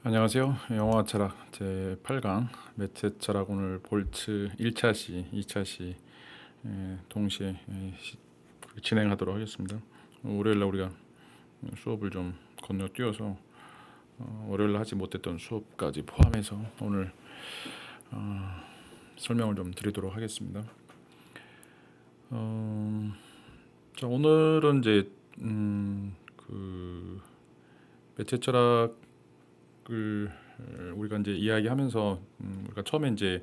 안녕하세요. 영화 철학 제 8강 매체 철학 오늘 볼츠 1차 시, 2차 시 동시에 진행하도록 하겠습니다. 월요일날 우리가 수업을 좀 건너뛰어서 월요일 하지 못했던 수업까지 포함해서 오늘 설명을 좀 드리도록 하겠습니다. 자, 오늘은 이제 그 매체 철학을 우리가 이제 이야기하면서 우리가 처음에 이제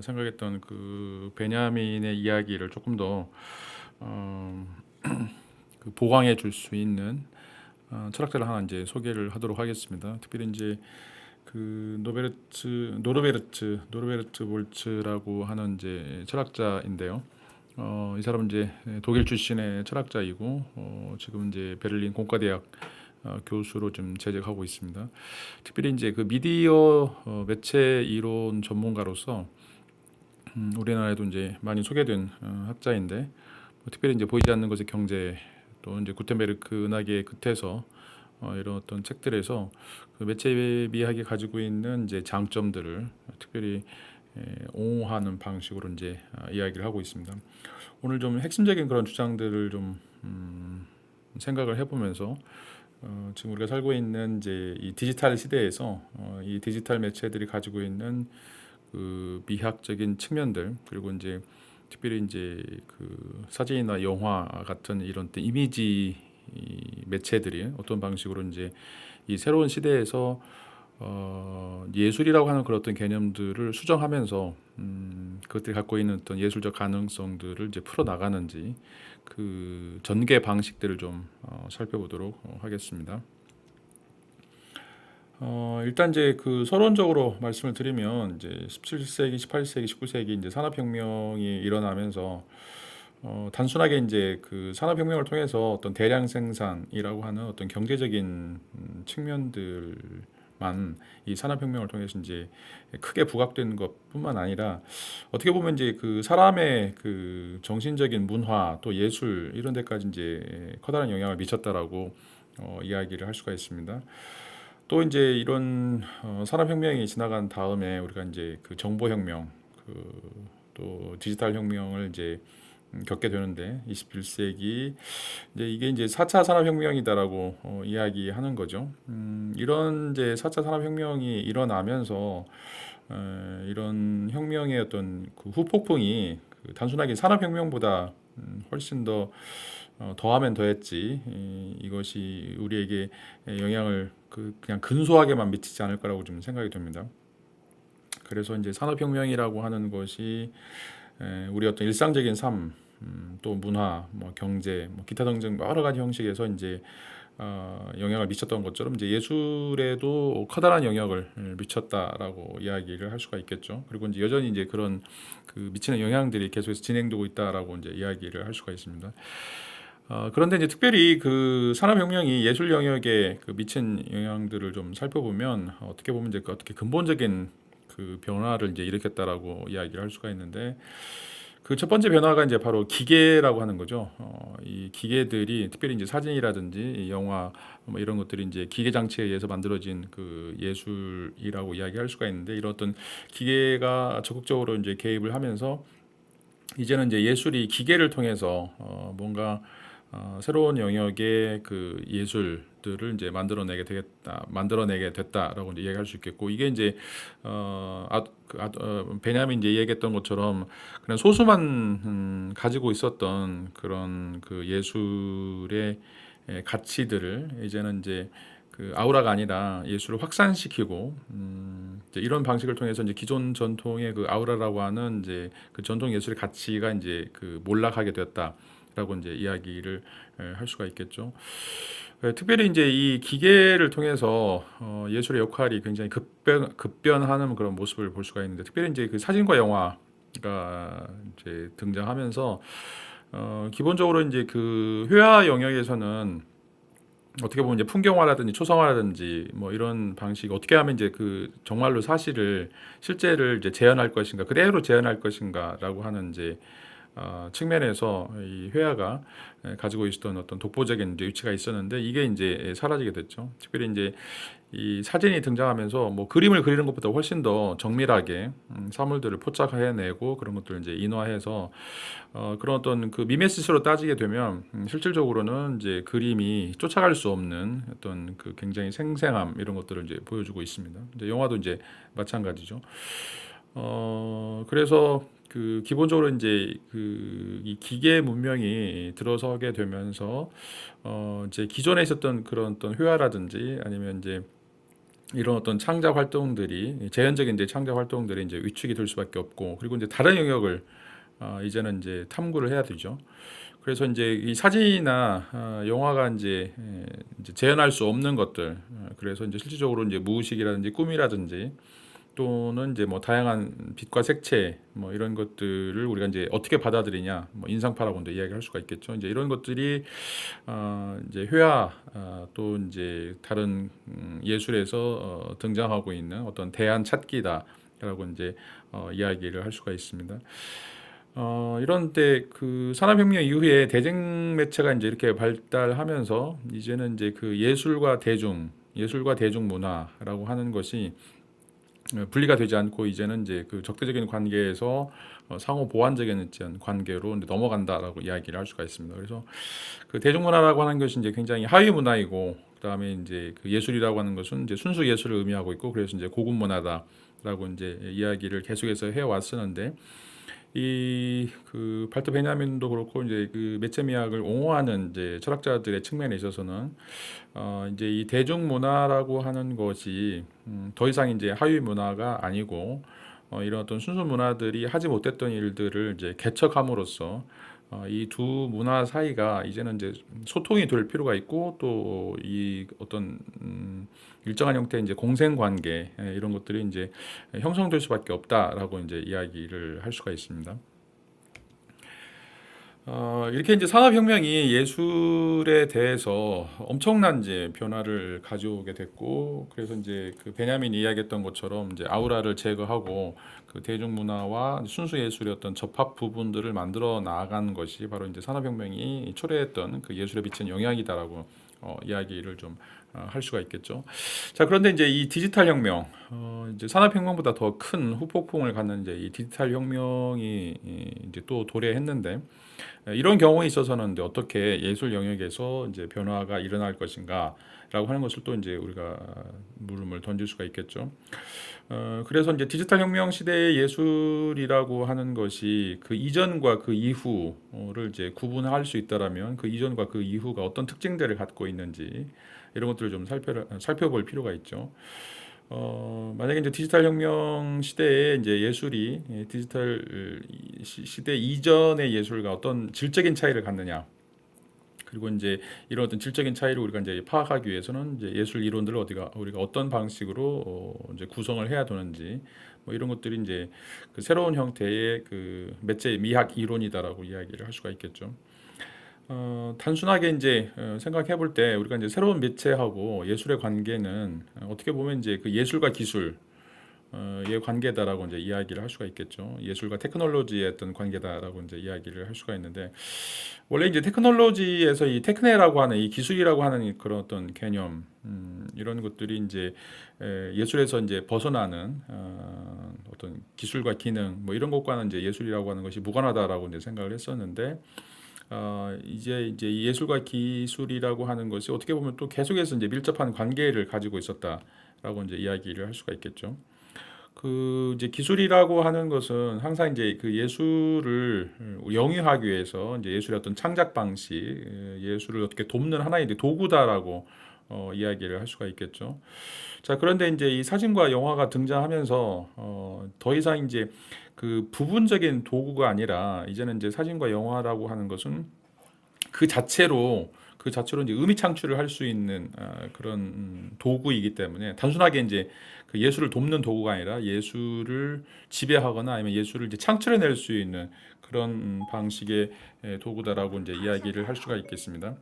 생각했던 그 베냐민의 이야기를 조금 더 그 보강해 줄 수 있는 철학자를 하나 이제 소개를 하도록 하겠습니다. 특별히 이제 그 노르베르트 볼츠라고 하는 이제 철학자인데요. 이 사람은 이제 독일 출신의 철학자이고 지금 이제 베를린 공과대학 교수로 좀 재직하고 있습니다. 특별히 이제 그 미디어 매체 이론 전문가로서 우리나라에도 이제 많이 소개된 학자인데 특별히 이제 보이지 않는 것의 경제 또 이제 구텐베르크 은하계의 끝에서 이런 어떤 책들에서 그 매체 미학이 가지고 있는 이제 장점들을 특별히 옹호하는 방식으로 이제 이야기를 하고 있습니다. 오늘 좀 핵심적인 그런 주장들을 좀 생각을 해보면서 지금 우리가 살고 있는 이제 이 디지털 시대에서 이 디지털 매체들이 가지고 있는 그 미학적인 측면들 그리고 이제 특별히 이제 그 사진이나 영화 같은 이런 이미지 매체들이 어떤 방식으로 이제 이 새로운 시대에서 예술이라고 하는 그런 어떤 개념들을 수정하면서 그것들이 갖고 있는 어떤 예술적 가능성들을 이제 풀어 나가는지 그 전개 방식들을 좀 살펴보도록 하겠습니다. 일단 이제 그 서론적으로 말씀을 드리면 이제 17세기, 18세기, 19세기 이제 산업혁명이 일어나면서 단순하게 이제 그 산업혁명을 통해서 어떤 대량 생산이라고 하는 어떤 경제적인 측면들만 이 산업혁명을 통해서 이제 크게 부각된 것뿐만 아니라 어떻게 보면 이제 그 사람의 그 정신적인 문화 또 예술 이런 데까지 이제 커다란 영향을 미쳤다라고 이야기를 할 수가 있습니다. 또 이제 이런 산업혁명이 지나간 다음에 우리가 이제 그 정보혁명, 또 디지털 혁명을 이제 겪게 되는데 21세기 이제 이게 이제 4차 산업혁명이다라고 이야기하는 거죠. 이런 이제 4차 산업혁명이 일어나면서 이런 혁명의 어떤 그 후폭풍이 그 단순하게 산업혁명보다 훨씬 더 더하면 더했지 이것이 우리에게 영향을 그냥 근소하게만 미치지 않을 거라고 좀 생각이 됩니다. 그래서 이제 산업혁명이라고 하는 것이 우리 어떤 일상적인 삶, 또 문화, 뭐 경제, 뭐 기타 등등 여러 가지 형식에서 이제 영향을 미쳤던 것처럼 이제 예술에도 커다란 영향을 미쳤다라고 이야기를 할 수가 있겠죠. 그리고 이제 여전히 이제 그런 그 미치는 영향들이 계속해서 진행되고 있다라고 이제 이야기를 할 수가 있습니다. 그런데 이제 특별히 그 산업혁명이 예술 영역에 그 미친 영향들을 좀 살펴보면 어떻게 보면 이제 그 어떻게 근본적인 그 변화를 이제 일으켰다라고 이야기를 할 수가 있는데 그 첫 번째 변화가 이제 바로 기계라고 하는 거죠. 이 기계들이 특별히 이제 사진이라든지 영화 뭐 이런 것들이 이제 기계 장치에 의해서 만들어진 그 예술이라고 이야기할 수가 있는데 이런 어떤 기계가 적극적으로 이제 개입을 하면서 이제는 이제 예술이 기계를 통해서 뭔가 새로운 영역의 그 예술들을 이제 만들어내게 됐다라고 이제 이야기할 수 있겠고 이게 이제 베냐민 이제 얘기했던 것처럼 그냥 소수만 가지고 있었던 그런 그 예술의 가치들을 이제는 이제 그 아우라가 아니라 예술을 확산시키고 이제 이런 방식을 통해서 이제 기존 전통의 그 아우라라고 하는 이제 그 전통 예술의 가치가 이제 그 몰락하게 되었다라고 이제 이야기를 할 수가 있겠죠. 특별히 이제 이 기계를 통해서 예술의 역할이 굉장히 급변하는 그런 모습을 볼 수가 있는데 특별히 이제 그 사진과 영화가 이제 등장하면서 기본적으로 이제 그 회화 영역에서는 어떻게 보면 이제 풍경화라든지 초성화라든지 뭐 이런 방식 어떻게 하면 이제 그 정말로 실제를 이제 재현할 것인가 그대로 재현할 것인가라고 하는 이제 측면에서 이 회화가 가지고 있었던 어떤 독보적인 이제 위치가 있었는데 이게 이제 사라지게 됐죠. 특별히 이제 이 사진이 등장하면서 뭐 그림을 그리는 것보다 훨씬 더 정밀하게 사물들을 포착해내고 그런 것들을 이제 인화해서 그런 어떤 그 미메시스로 따지게 되면 실질적으로는 이제 그림이 쫓아갈 수 없는 어떤 그 굉장히 생생함 이런 것들을 이제 보여주고 있습니다. 이제 영화도 이제 마찬가지죠. 그래서 그 기본적으로 이제 그 이 기계 문명이 들어서게 되면서 이제 기존에 있었던 그런 어떤 회화라든지 아니면 이제 이런 어떤 창작 활동들이 제한적인 이제 창작 활동들이 이제 위축이 될 수밖에 없고 그리고 이제 다른 영역을 이제는 이제 탐구를 해야 되죠. 그래서 이제 이 사진이나 영화가 이제 재현할 수 없는 것들, 그래서 이제 실질적으로 이제 무의식이라든지 꿈이라든지 또는 이제 뭐 다양한 빛과 색채 뭐 이런 것들을 우리가 이제 어떻게 받아들이냐, 뭐 인상파라고도 이야기할 수가 있겠죠. 이제 이런 것들이 이제 회화 또 이제 다른 예술에서 등장하고 있는 어떤 대안 찾기다라고 이제 이야기를 할 수가 있습니다. 이런 때 그 산업혁명 이후에 대중 매체가 이제 이렇게 발달하면서 이제는 이제 그 예술과 대중문화라고 하는 것이 분리가 되지 않고 이제는 이제 그 적대적인 관계에서 상호 보완적인 어떤 관계로 이제 넘어간다라고 이야기를 할 수가 있습니다. 그래서 그 대중문화라고 하는 것이 이제 굉장히 하위 문화이고 그다음에 이제 그 예술이라고 하는 것은 이제 순수 예술을 의미하고 있고 그래서 이제 고급 문화다라고 이제 이야기를 계속해서 해 왔었는데 이 그 발터 베냐민도 그렇고 이제 그 매체 미학을 옹호하는 이제 철학자들의 측면에 있어서는 이제 이 대중문화라고 하는 것이 더 이상 이제 하위 문화가 아니고 이런 어떤 순수 문화들이 하지 못했던 일들을 이제 개척함으로써 이 두 문화 사이가 이제는 이제 소통이 될 필요가 있고 또 이 어떤 일정한 형태의 이제 공생 관계 이런 것들이 이제 형성될 수밖에 없다라고 이제 이야기를 할 수가 있습니다. 이렇게 이제 산업혁명이 예술에 대해서 엄청난 이제 변화를 가져오게 됐고, 그래서 이제 그 베냐민이 이야기했던 것처럼 이제 아우라를 제거하고 그 대중문화와 순수 예술의 어떤 접합 부분들을 만들어 나아간 것이 바로 이제 산업혁명이 초래했던 그 예술에 미친 영향이다라고 이야기를 좀 할 수가 있겠죠. 자, 그런데 이제 이 디지털 혁명, 이제 산업혁명보다 더 큰 후폭풍을 갖는 이제 이 디지털 혁명이 이제 또 도래했는데 이런 경우에 있어서는 이제 어떻게 예술 영역에서 이제 변화가 일어날 것인가라고 하는 것을 또 이제 우리가 물음을 던질 수가 있겠죠. 그래서 이제 디지털 혁명 시대의 예술이라고 하는 것이 그 이전과 그 이후를 이제 구분할 수 있다라면 그 이전과 그 이후가 어떤 특징들을 갖고 있는지 이런 것들을 좀 살펴볼 필요가 있죠. 만약에 이제 디지털 혁명 시대에 이제 예술이 디지털 시대 이전의 예술과 어떤 질적인 차이를 갖느냐, 그리고 이제 이런 어떤 질적인 차이를 우리가 이제 파악하기 위해서는 이제 예술 이론들을 우리가 어떤 방식으로 이제 구성을 해야 되는지 뭐 이런 것들이 이제 그 새로운 형태의 그 매체 미학 이론이다라고 이야기를 할 수가 있겠죠. 단순하게 이제 생각해 볼 때 우리가 이제 새로운 매체하고 예술의 관계는 어떻게 보면 이제 그 예술과 기술의 관계다라고 이제 이야기를 할 수가 있겠죠. 예술과 테크놀로지의 어떤 관계다라고 이제 이야기를 할 수가 있는데 원래 이제 테크놀로지에서 이 테크네라고 하는 이 기술이라고 하는 그런 어떤 개념 이런 것들이 이제 예술에서 이제 벗어나는 어떤 기술과 기능 뭐 이런 것과는 이제 예술이라고 하는 것이 무관하다라고 이제 생각을 했었는데 이제 이 예술과 기술이라고 하는 것이 어떻게 보면 또 계속해서 이제 밀접한 관계를 가지고 있었다라고 이제 이야기를 할 수가 있겠죠. 그 이제 기술이라고 하는 것은 항상 이제 그 예술을 영위하기 위해서 이제 예술의 어떤 창작 방식, 예술을 어떻게 돕는 하나의 이제 도구다라고 이야기를 할 수가 있겠죠. 자, 그런데 이제 이 사진과 영화가 등장하면서 더 이상 이제 그 부분적인 도구가 아니라 이제는 이제 사진과 영화라고 하는 것은 그 자체로 이제 의미 창출을 할 수 있는 그런 도구이기 때문에 단순하게 이제 그 예술을 돕는 도구가 아니라 예술을 지배하거나 아니면 예술을 이제 창출해낼 수 있는 그런 방식의 도구다라고 이제 이야기를 할 수가 있겠습니다.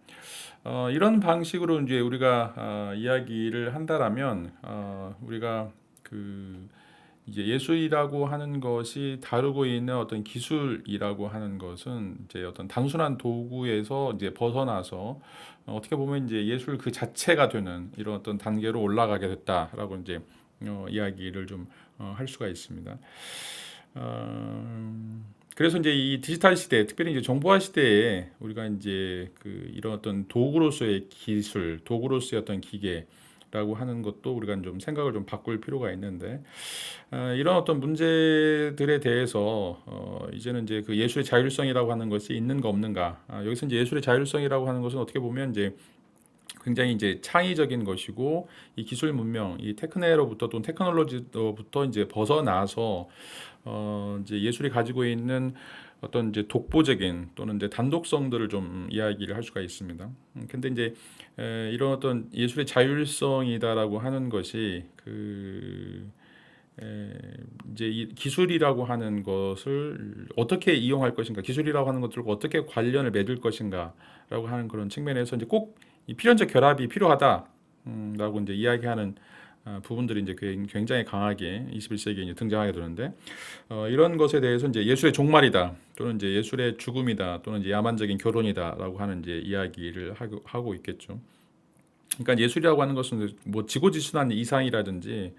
이런 방식으로 이제 우리가 이야기를 한다라면 우리가 그 이제 예술이라고 하는 것이 다루고 있는 어떤 기술이라고 하는 것은 이제 어떤 단순한 도구에서 이제 벗어나서 어떻게 보면 이제 예술 그 자체가 되는 이런 어떤 단계로 올라가게 됐다라고 이제 이야기를 좀 할 수가 있습니다. 그래서 이제 이 디지털 시대, 특별히 이제 정보화 시대에 우리가 이제 그 이런 어떤 도구로서의 기술, 도구로서의 어떤 기계라고 하는 것도 우리가 좀 생각을 좀 바꿀 필요가 있는데, 이런 어떤 문제들에 대해서 이제는 이제 그 예술의 자율성이라고 하는 것이 있는가 없는가. 여기서 이제 예술의 자율성이라고 하는 것은 어떻게 보면 이제 굉장히 이제 창의적인 것이고, 이 기술 문명, 이 테크네로부터 또는 테크놀로지로부터 이제 벗어나서 이제 예술이 가지고 있는 어떤 이제 독보적인 또는 이제 단독성들을 좀 이야기를 할 수가 있습니다. 근데 이제 이런 어떤 예술의 자율성이다라고 하는 것이 이제 이 기술이라고 하는 것을 어떻게 이용할 것인가, 기술이라고 하는 것들과 어떻게 관련을 맺을 것인가라고 하는 그런 측면에서 이제 꼭 이 필연적 결합이 필요하다. 라고 이제 이야기하는 부분들이 이제 굉장히 강하게 21세기에 이제 등장하게 되는데, 이런 것에 대해서 이제 예술의 종말이다, 또는 이제 예술의 죽음이다, 또는 이제 야만적인 결혼이다라고 하는 이제 이야기를 하고 있겠죠. 그러니까 예술이라고 하는 것은 뭐 지고지순한 이상이라든지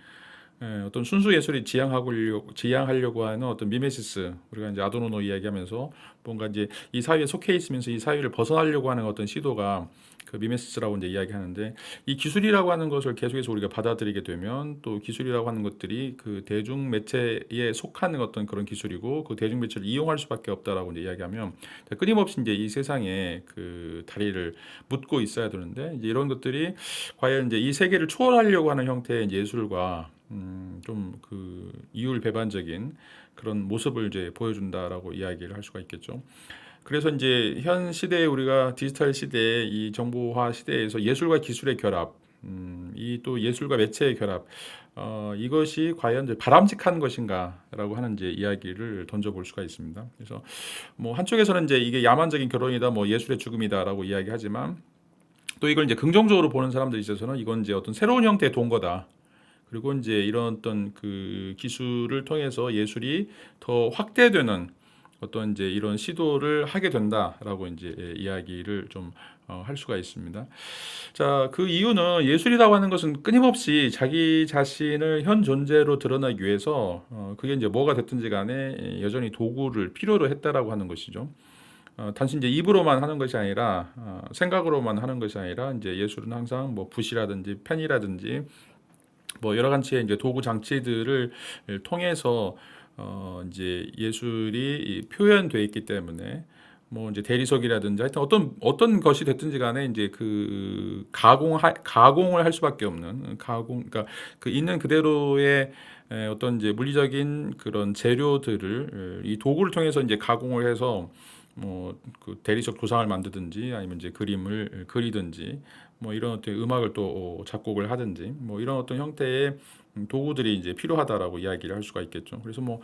어떤 순수 예술이 지향하려고 하는 어떤 미메시스, 우리가 이제 아도노노 이야기하면서 뭔가 이제 이 사회에 속해 있으면서 이 사회를 벗어나려고 하는 어떤 시도가 그 미메시스라고 이제 이야기하는데, 이 기술이라고 하는 것을 계속해서 우리가 받아들이게 되면 또 기술이라고 하는 것들이 그 대중 매체에 속하는 어떤 그런 기술이고, 그 대중 매체를 이용할 수밖에 없다라고 이제 이야기하면 끊임없이 이제 이 세상에 그 다리를 묻고 있어야 되는데, 이제 이런 것들이 과연 이제 이 세계를 초월하려고 하는 형태의 이제 예술과 좀 그 이율배반적인 그런 모습을 이제 보여준다라고 이야기를 할 수가 있겠죠. 그래서 이제 현 시대에 우리가 디지털 시대의 이 정보화 시대에서 예술과 기술의 결합, 이 또 예술과 매체의 결합, 이것이 과연 이제 바람직한 것인가라고 하는 이제 이야기를 던져볼 수가 있습니다. 그래서 뭐 한쪽에서는 이제 이게 야만적인 결혼이다, 뭐 예술의 죽음이다라고 이야기하지만, 또 이걸 이제 긍정적으로 보는 사람들이 있어서는 이건 이제 어떤 새로운 형태의 동거다. 그리고 이제 이런 어떤 그 기술을 통해서 예술이 더 확대되는 어떤 이제 이런 시도를 하게 된다라고 이제 이야기를 좀 할 수가 있습니다. 자, 그 이유는 예술이라고 하는 것은 끊임없이 자기 자신을 현 존재로 드러나기 위해서 그게 이제 뭐가 됐든지 간에 여전히 도구를 필요로 했다라고 하는 것이죠. 단순히 이제 입으로만 하는 것이 아니라 생각으로만 하는 것이 아니라, 이제 예술은 항상 뭐 붓이라든지 펜이라든지 뭐 여러 가지의 이제 도구 장치들을 통해서 이제 예술이 표현되어 있기 때문에, 뭐 이제 대리석이라든지 하여튼 어떤 것이 됐든지 간에 이제 그 가공을 할 수밖에 없는 그러니까 그 있는 그대로의 어떤 이제 물리적인 그런 재료들을 이 도구를 통해서 이제 가공을 해서 뭐 그 대리석 도상을 만드든지, 아니면 이제 그림을 그리든지, 뭐 이런 어떤 음악을 또 작곡을 하든지, 뭐 이런 어떤 형태의 도구들이 이제 필요하다라고 이야기를 할 수가 있겠죠. 그래서 뭐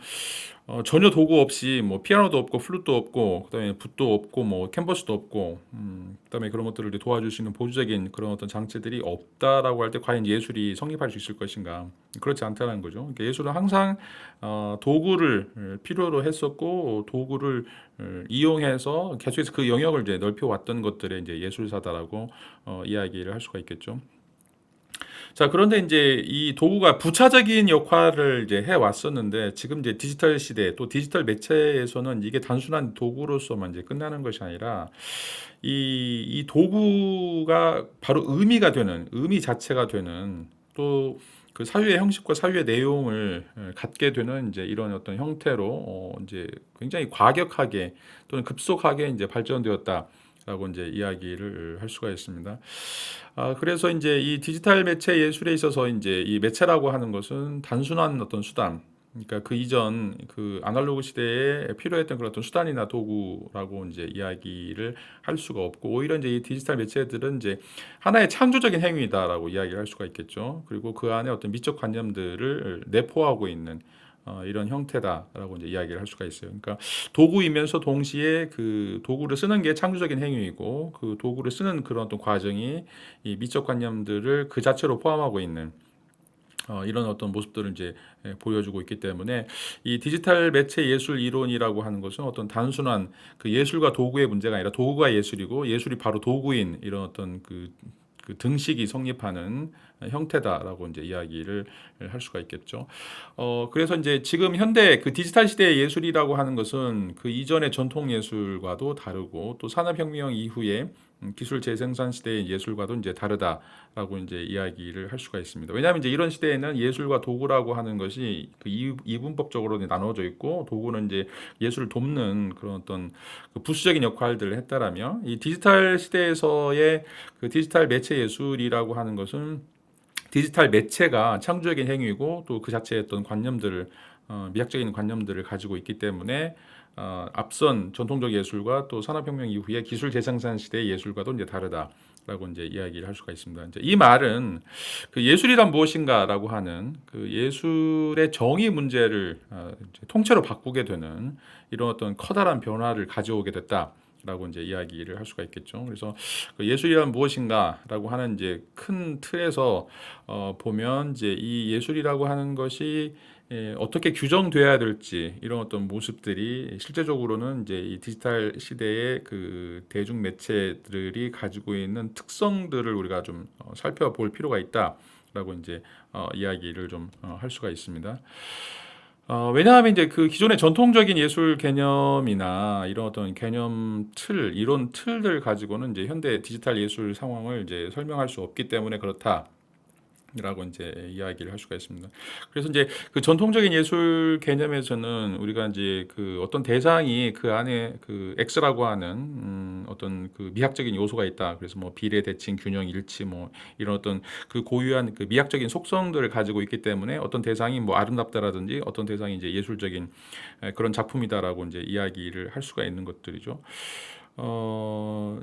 전혀 도구 없이 뭐 피아노도 없고 플룻도 없고 그다음에 붓도 없고 뭐 캔버스도 없고 그다음에 그런 것들을 이제 도와줄 수 있는 보조적인 그런 어떤 장치들이 없다라고 할 때 과연 예술이 성립할 수 있을 것인가? 그렇지 않다는 거죠. 그러니까 예술은 항상 도구를 필요로 했었고, 도구를 이용해서 계속해서 그 영역을 이제 넓혀 왔던 것들의 이제 예술사다라고 이야기를 할 수가 있겠죠. 자, 그런데 이제 이 도구가 부차적인 역할을 이제 해 왔었는데, 지금 이제 디지털 시대 또 디지털 매체에서는 이게 단순한 도구로서만 이제 끝나는 것이 아니라, 이 도구가 바로 의미 자체가 되는, 또 그 사유의 형식과 사유의 내용을 갖게 되는 이제 이런 어떤 형태로 이제 굉장히 과격하게 또는 급속하게 이제 발전되었다라고 이제 이야기를 할 수가 있습니다. 그래서 이제 이 디지털 매체 예술에 있어서 이제 이 매체라고 하는 것은 단순한 어떤 수단, 그러니까 그 이전 그 아날로그 시대에 필요했던 그런 어떤 수단이나 도구라고 이제 이야기를 할 수가 없고, 오히려 이제 이 디지털 매체들은 이제 하나의 창조적인 행위다라고 이야기를 할 수가 있겠죠. 그리고 그 안에 어떤 미적 관념들을 내포하고 있는 이런 형태다라고 이제 이야기를 할 수가 있어요. 그러니까 도구이면서 동시에 그 도구를 쓰는 게 창조적인 행위이고, 그 도구를 쓰는 그런 어떤 과정이 이 미적 관념들을 그 자체로 포함하고 있는 이런 어떤 모습들을 이제 보여주고 있기 때문에 이 디지털 매체 예술 이론이라고 하는 것은 어떤 단순한 그 예술과 도구의 문제가 아니라 도구가 예술이고 예술이 바로 도구인 이런 어떤 그 등식이 성립하는 형태다라고 이제 이야기를 할 수가 있겠죠. 그래서 이제 지금 현대 그 디지털 시대의 예술이라고 하는 것은 그 이전의 전통 예술과도 다르고 또 산업혁명 이후에 기술 재생산 시대의 예술과도 이제 다르다라고 이제 이야기를 할 수가 있습니다. 왜냐하면 이제 이런 시대에는 예술과 도구라고 하는 것이 그 이분법적으로 나눠져 있고 도구는 이제 예술을 돕는 그런 어떤 그 부수적인 역할들을 했다라면 이 디지털 시대에서의 그 디지털 매체 예술이라고 하는 것은 디지털 매체가 창조적인 행위고 또 그 자체의 어떤 관념들을 미학적인 관념들을 가지고 있기 때문에 앞선 전통적 예술과 또 산업혁명 이후의 기술 재생산 시대의 예술과도 이제 다르다라고 이제 이야기를 할 수가 있습니다. 이제 이 말은 그 예술이란 무엇인가라고 하는 그 예술의 정의 문제를 이제 통째로 바꾸게 되는 이런 어떤 커다란 변화를 가져오게 됐다. 라고 이제 이야기를 할 수가 있겠죠. 그래서 그 예술이란 무엇인가라고 하는 이제 큰 틀에서 보면 이제 이 예술이라고 하는 것이 어떻게 규정돼야 될지 이런 어떤 모습들이 실제적으로는 이제 이 디지털 시대의 그 대중 매체들이 가지고 있는 특성들을 우리가 좀 살펴볼 필요가 있다라고 이제 이야기를 좀 할 수가 있습니다. 왜냐하면 이제 그 기존의 전통적인 예술 개념이나 이런 어떤 개념 틀, 이론 틀들 가지고는 이제 현대 디지털 예술 상황을 이제 설명할 수 없기 때문에 그렇다. 라고 이제 이야기를 할 수가 있습니다. 그래서 이제 그 전통적인 예술 개념에서는 우리가 이제 그 어떤 대상이 그 안에 그 X라고 하는 어떤 그 미학적인 요소가 있다. 그래서 뭐 비례, 대칭, 균형, 일치 뭐 이런 어떤 그 고유한 그 미학적인 속성들을 가지고 있기 때문에 어떤 대상이 뭐 아름답다라든지 어떤 대상이 이제 예술적인 그런 작품이다라고 이제 이야기를 할 수가 있는 것들이죠.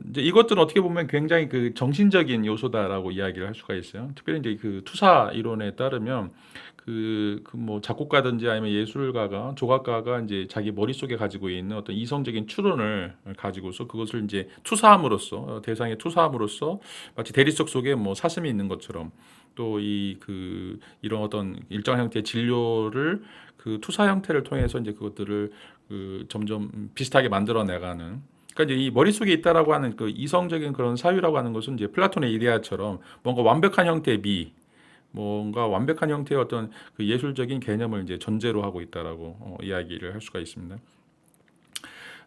이제 이것들은 어떻게 보면 굉장히 그 정신적인 요소다라고 이야기를 할 수가 있어요. 특별히 이제 그 투사 이론에 따르면 그 뭐 작곡가든지 아니면 예술가가 조각가가 이제 자기 머릿속에 가지고 있는 어떤 이성적인 추론을 가지고서 그것을 이제 투사함으로써 대상에 투사함으로써 마치 대리석 속에 뭐 사슴이 있는 것처럼 또 이런 어떤 일정한 형태의 진료를 그 투사 형태를 통해서 이제 그것들을 그 점점 비슷하게 만들어 나가는 그러니까 이제 이 머릿속에 있다라고 하는 그 이성적인 그런 사유라고 하는 것은 이제 플라톤의 이데아처럼 뭔가 완벽한 형태의 미, 뭔가 완벽한 형태의 어떤 그 예술적인 개념을 이제 전제로 하고 있다라고 이야기를 할 수가 있습니다.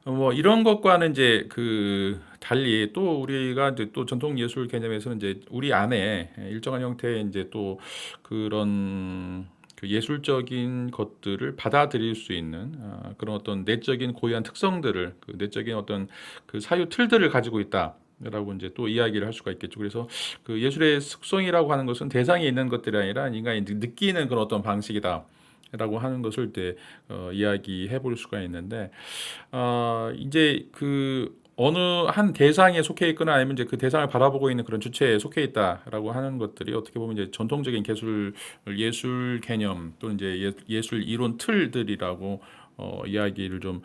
뭐 이런 것과는 이제 그 달리 또 우리가 이제 또 전통 예술 개념에서는 이제 우리 안에 일정한 형태의 이제 또 그런 그 예술적인 것들을 받아들일 수 있는 그런 어떤 내적인 고유한 특성들을 그 내적인 어떤 그 사유 틀들을 가지고 있다라고 이제 또 이야기를 할 수가 있겠죠. 그래서 그 예술의 특성이라고 하는 것은 대상이 있는 것들이 아니라 인간이 느끼는 그런 어떤 방식이다. 라고 하는 것을 이제 이야기해 볼 수가 있는데 이제 그 어느 한 대상에 속해 있거나 아니면 이제 그 대상을 바라보고 있는 그런 주체에 속해 있다라고 하는 것들이 어떻게 보면 이제 전통적인 예술 개념 또는 이제 예술 이론 틀들이라고 이야기를 좀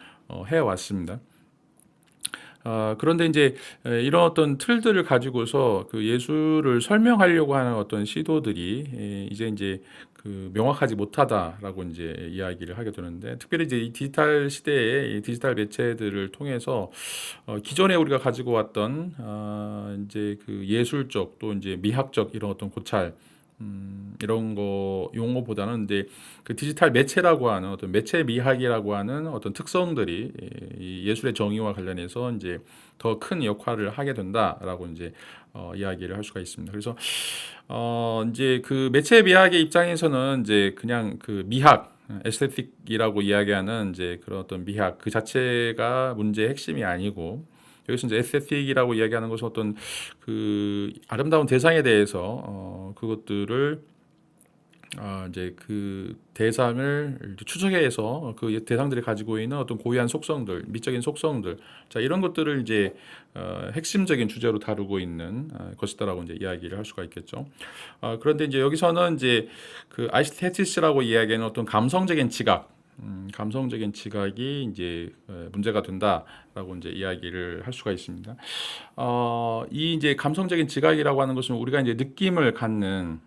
해왔습니다. 그런데 이제 이런 어떤 틀들을 가지고서 그 예술을 설명하려고 하는 어떤 시도들이 이제 그 명확하지 못하다라고 이제 이야기를 하게 되는데 특별히 이제 이 디지털 시대의 이 디지털 매체들을 통해서 기존에 우리가 가지고 왔던 이제 그 예술적 또 이제 미학적 이런 어떤 고찰 이런 거 용어보다는 이제 그 디지털 매체라고 하는 어떤 매체 미학이라고 하는 어떤 특성들이 이 예술의 정의와 관련해서 이제 더 큰 역할을 하게 된다라고 이제 이야기를 할 수가 있습니다. 그래서 이제 그 매체 미학의 입장에서는 이제 그냥 그 미학 에스테틱이라고 이야기하는 이제 그런 어떤 미학 그 자체가 문제의 핵심이 아니고 여기서 이제 에스테틱이라고 이야기하는 것은 어떤 그 아름다운 대상에 대해서 그것들을 이제 그 대상을 이제 추적해서 그 대상들이 가지고 있는 어떤 고유한 속성들, 미적인 속성들, 자 이런 것들을 이제 핵심적인 주제로 다루고 있는 것이다라고 이제 이야기를 할 수가 있겠죠. 그런데 이제 여기서는 이제 그 아이스테티스라고 이야기하는 어떤 감성적인 지각. 감성적인 지각이 이제 문제가 된다라고 이제 이야기를 할 수가 있습니다. 이 이제 감성적인 지각이라고 하는 것은 우리가 이제 느낌을 갖는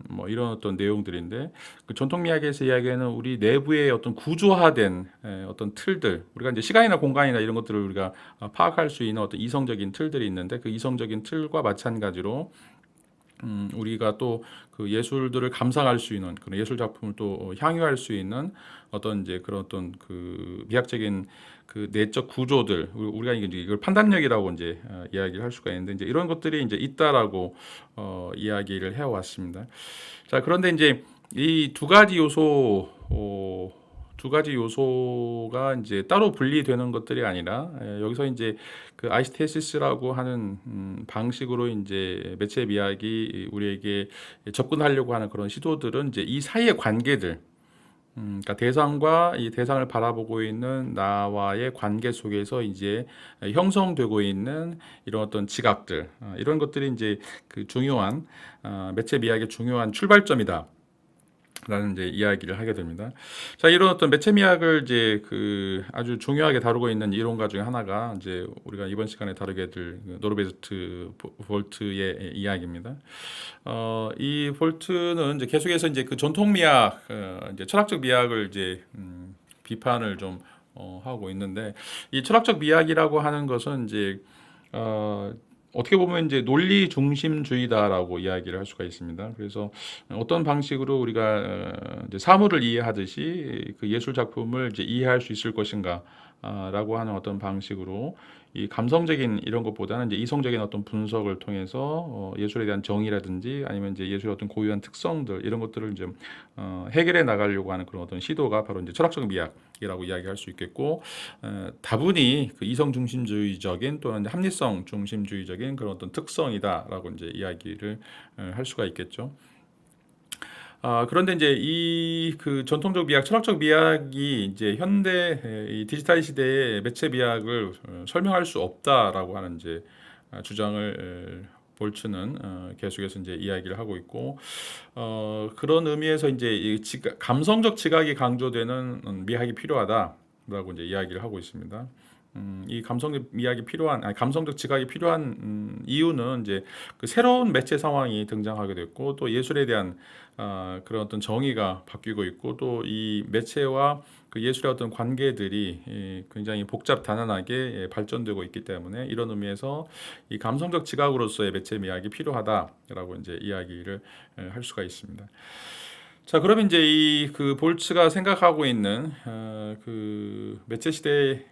뭐 이런 어떤 내용들인데, 그 전통 미학에서 이야기하는 우리 내부의 어떤 구조화된 어떤 틀들, 우리가 이제 시간이나 공간이나 이런 것들을 우리가 파악할 수 있는 어떤 이성적인 틀들이 있는데, 그 이성적인 틀과 마찬가지로 우리가 또 그 예술들을 감상할 수 있는 그런 예술 작품을 또 향유할 수 있는 어떤 이제 그런 어떤 그 미학적인 그 내적 구조들, 우리가 이제 이걸 판단력이라고 이제 이야기를 할 수가 있는데, 이제 이런 것들이 이제 있다라고 이야기를 해왔습니다. 자, 그런데 이제 이 두 가지 요소가 이제 따로 분리되는 것들이 아니라, 여기서 이제 그 아이스테시스라고 하는 방식으로 이제 매체 미학이 우리에게 접근하려고 하는 그런 시도들은 이제 이 사이의 관계들, 그러니까 대상과 이 대상을 바라보고 있는 나와의 관계 속에서 이제 형성되고 있는 이런 어떤 지각들, 이런 것들이 이제 그 중요한 매체 미학의 중요한 출발점이다. 라는 이제 이야기를 하게 됩니다. 자, 이런 어떤 매체 미학을 이제 그 아주 중요하게 다루고 있는 이론가 중에 하나가 이제 우리가 이번 시간에 다루게 될 노르베르트 볼트의 이야기입니다. 이 볼트는 이제 계속해서 이제 그 전통 미학, 이제 철학적 미학을 이제 비판을 좀 하고 있는데, 이 철학적 미학이라고 하는 것은 이제 어떻게 보면 이제 논리 중심주의다라고 이야기를 할 수가 있습니다. 그래서 어떤 방식으로 우리가 이제 사물을 이해하듯이 그 예술 작품을 이제 이해할 수 있을 것인가 라고 하는 어떤 방식으로 이 감성적인 이런 것보다는 이제 이성적인 어떤 분석을 통해서 예술에 대한 정의라든지 아니면 이제 예술의 어떤 고유한 특성들, 이런 것들을 이제 해결해 나가려고 하는 그런 어떤 시도가 바로 이제 철학적 미학이라고 이야기할 수 있겠고, 다분히 그 이성 중심주의적인 또는 합리성 중심주의적인 그런 어떤 특성이다라고 이제 이야기를 할 수가 있겠죠. 그런데 이제 이 그 전통적 미학, 철학적 미학이 이제 현대 이 디지털 시대의 매체 미학을 설명할 수 없다라고 하는 이제 주장을 볼츠는 계속해서 이제 이야기를 하고 있고, 그런 의미에서 이제 이 감성적 지각이 강조되는 미학이 필요하다라고 이제 이야기를 하고 있습니다. 이 감성적 지각이 필요한 이유는 이제 그 새로운 매체 상황이 등장하게 됐고, 또 예술에 대한 그런 어떤 정의가 바뀌고 있고, 또 이 매체와 그 예술의 어떤 관계들이 굉장히 복잡 다난하게 발전되고 있기 때문에, 이런 의미에서 이 감성적 지각으로서의 매체 미학이 필요하다라고 이제 이야기를 할 수가 있습니다. 자, 그러면 이제 이 그 볼츠가 생각하고 있는 그 매체 시대,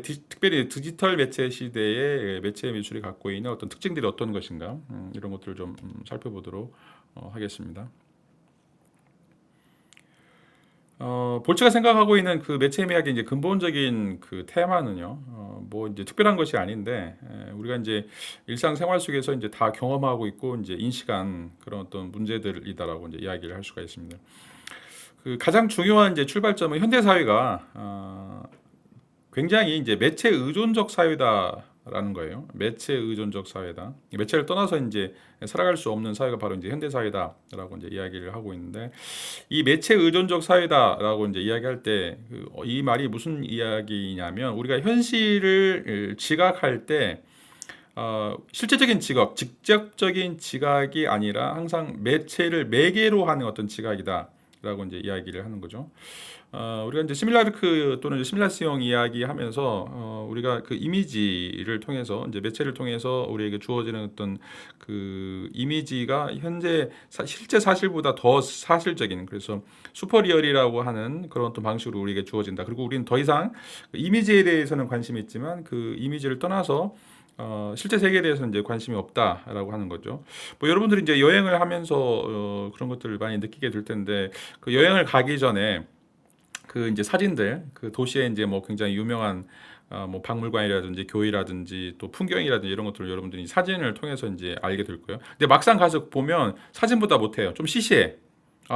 특별히 디지털 매체 시대의 매체 미술이 갖고 있는 어떤 특징들이 어떤 것인가, 이런 것들을 좀 살펴보도록 하겠습니다. 볼츠가 생각하고 있는 그 매체 미학의 이제 근본적인 그 테마는요, 뭐 이제 특별한 것이 아닌데, 우리가 이제 일상생활 속에서 이제 다 경험하고 있고 이제 인식한 그런 어떤 문제들이다라고 이제 이야기를 할 수가 있습니다. 그 가장 중요한 이제 출발점은 현대 사회가 굉장히 이제 매체 의존적 사회다라는 거예요. 매체 의존적 사회다. 매체를 떠나서 이제 살아갈 수 없는 사회가 바로 이제 현대 사회다라고 이제 이야기를 하고 있는데, 이 매체 의존적 사회다라고 이제 이야기할 때 이 말이 무슨 이야기냐면, 우리가 현실을 지각할 때 실제적인 지각, 직접적인 지각이 아니라 항상 매체를 매개로 하는 어떤 지각이다라고 이제 이야기를 하는 거죠. 우리가 이제 시밀라르크 또는 이제 시뮬라시옹 이야기하면서 우리가 그 이미지를 통해서, 이제 매체를 통해서 우리에게 주어지는 어떤 그 이미지가 현재 실제 사실보다 더 사실적인, 그래서 슈퍼리얼이라고 하는 그런 어떤 방식으로 우리에게 주어진다. 그리고 우리는 더 이상 그 이미지에 대해서는 관심이 있지만 그 이미지를 떠나서 실제 세계에 대해서는 이제 관심이 없다라고 하는 거죠. 뭐 여러분들이 이제 여행을 하면서 그런 것들을 많이 느끼게 될 텐데, 그 여행을 가기 전에 그 이제 사진들, 그 도시에 이제 뭐 굉장히 유명한 뭐 박물관이라든지 교회라든지 또 풍경이라든지 이런 것들을 여러분들이 사진을 통해서 이제 알게 될 거예요. 근데 막상 가서 보면 사진보다 못해요. 좀 시시해.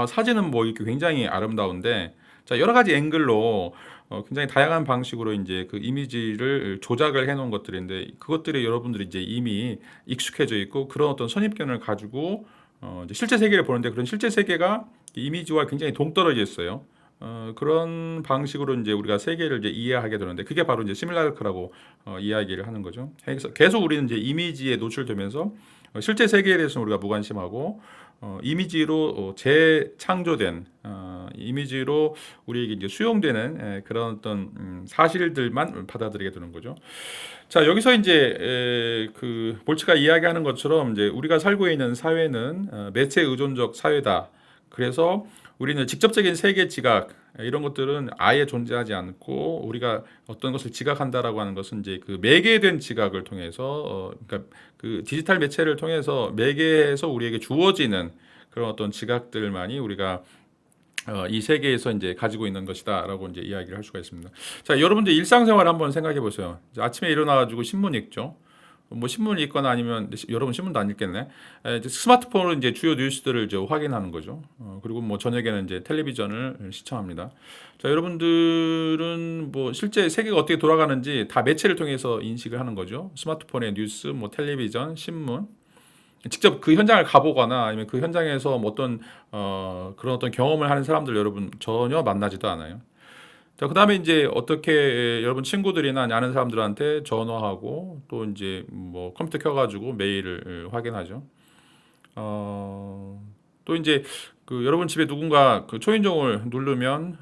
사진은 뭐 이렇게 굉장히 아름다운데, 자, 여러 가지 앵글로 굉장히 다양한 방식으로 이제 그 이미지를 조작을 해놓은 것들인데, 그것들이 여러분들이 이제 이미 익숙해져 있고 그런 어떤 선입견을 가지고 이제 실제 세계를 보는데, 그런 실제 세계가 이미지와 굉장히 동떨어져 있어요. 그런 방식으로 이제 우리가 세계를 이제 이해하게 되는데 그게 바로 이제 시뮬라크라고 이야기를 하는 거죠. 그래서 계속 우리는 이제 이미지에 노출되면서 실제 세계에 대해서는 우리가 무관심하고 이미지로 재창조된 이미지로 우리에게 이제 수용되는 그런 어떤 사실들만 받아들이게 되는 거죠. 자, 여기서 이제 그 볼츠가 이야기하는 것처럼 이제 우리가 살고 있는 사회는 매체 의존적 사회다. 그래서 우리는 직접적인 세계 지각 이런 것들은 아예 존재하지 않고 우리가 어떤 것을 지각한다라고 하는 것은 이제 그 매개된 지각을 통해서 그러니까 그 디지털 매체를 통해서 매개해서 우리에게 주어지는 그런 어떤 지각들만이 우리가 이 세계에서 이제 가지고 있는 것이다라고 이제 이야기를 할 수가 있습니다. 자, 여러분들 일상생활 한번 생각해 보세요. 아침에 일어나가지고 신문 읽죠. 뭐 신문 읽거나 아니면 여러분 신문도 안 읽겠네. 이제 스마트폰으로 이제 주요 뉴스들을 이제 확인하는 거죠. 그리고 뭐 저녁에는 이제 텔레비전을 시청합니다. 자, 여러분들은 뭐 실제 세계가 어떻게 돌아가는지 다 매체를 통해서 인식을 하는 거죠. 스마트폰의 뉴스, 뭐 텔레비전, 신문. 직접 그 현장을 가보거나 아니면 그 현장에서 뭐 어떤 그런 어떤 경험을 하는 사람들 여러분 전혀 만나지도 않아요. 자, 그다음에 이제 어떻게 여러분 친구들이나 아는 사람들한테 전화하고 또 이제 뭐 컴퓨터 켜가지고 메일을 확인하죠. 또 이제 그 여러분 집에 누군가 그 초인종을 누르면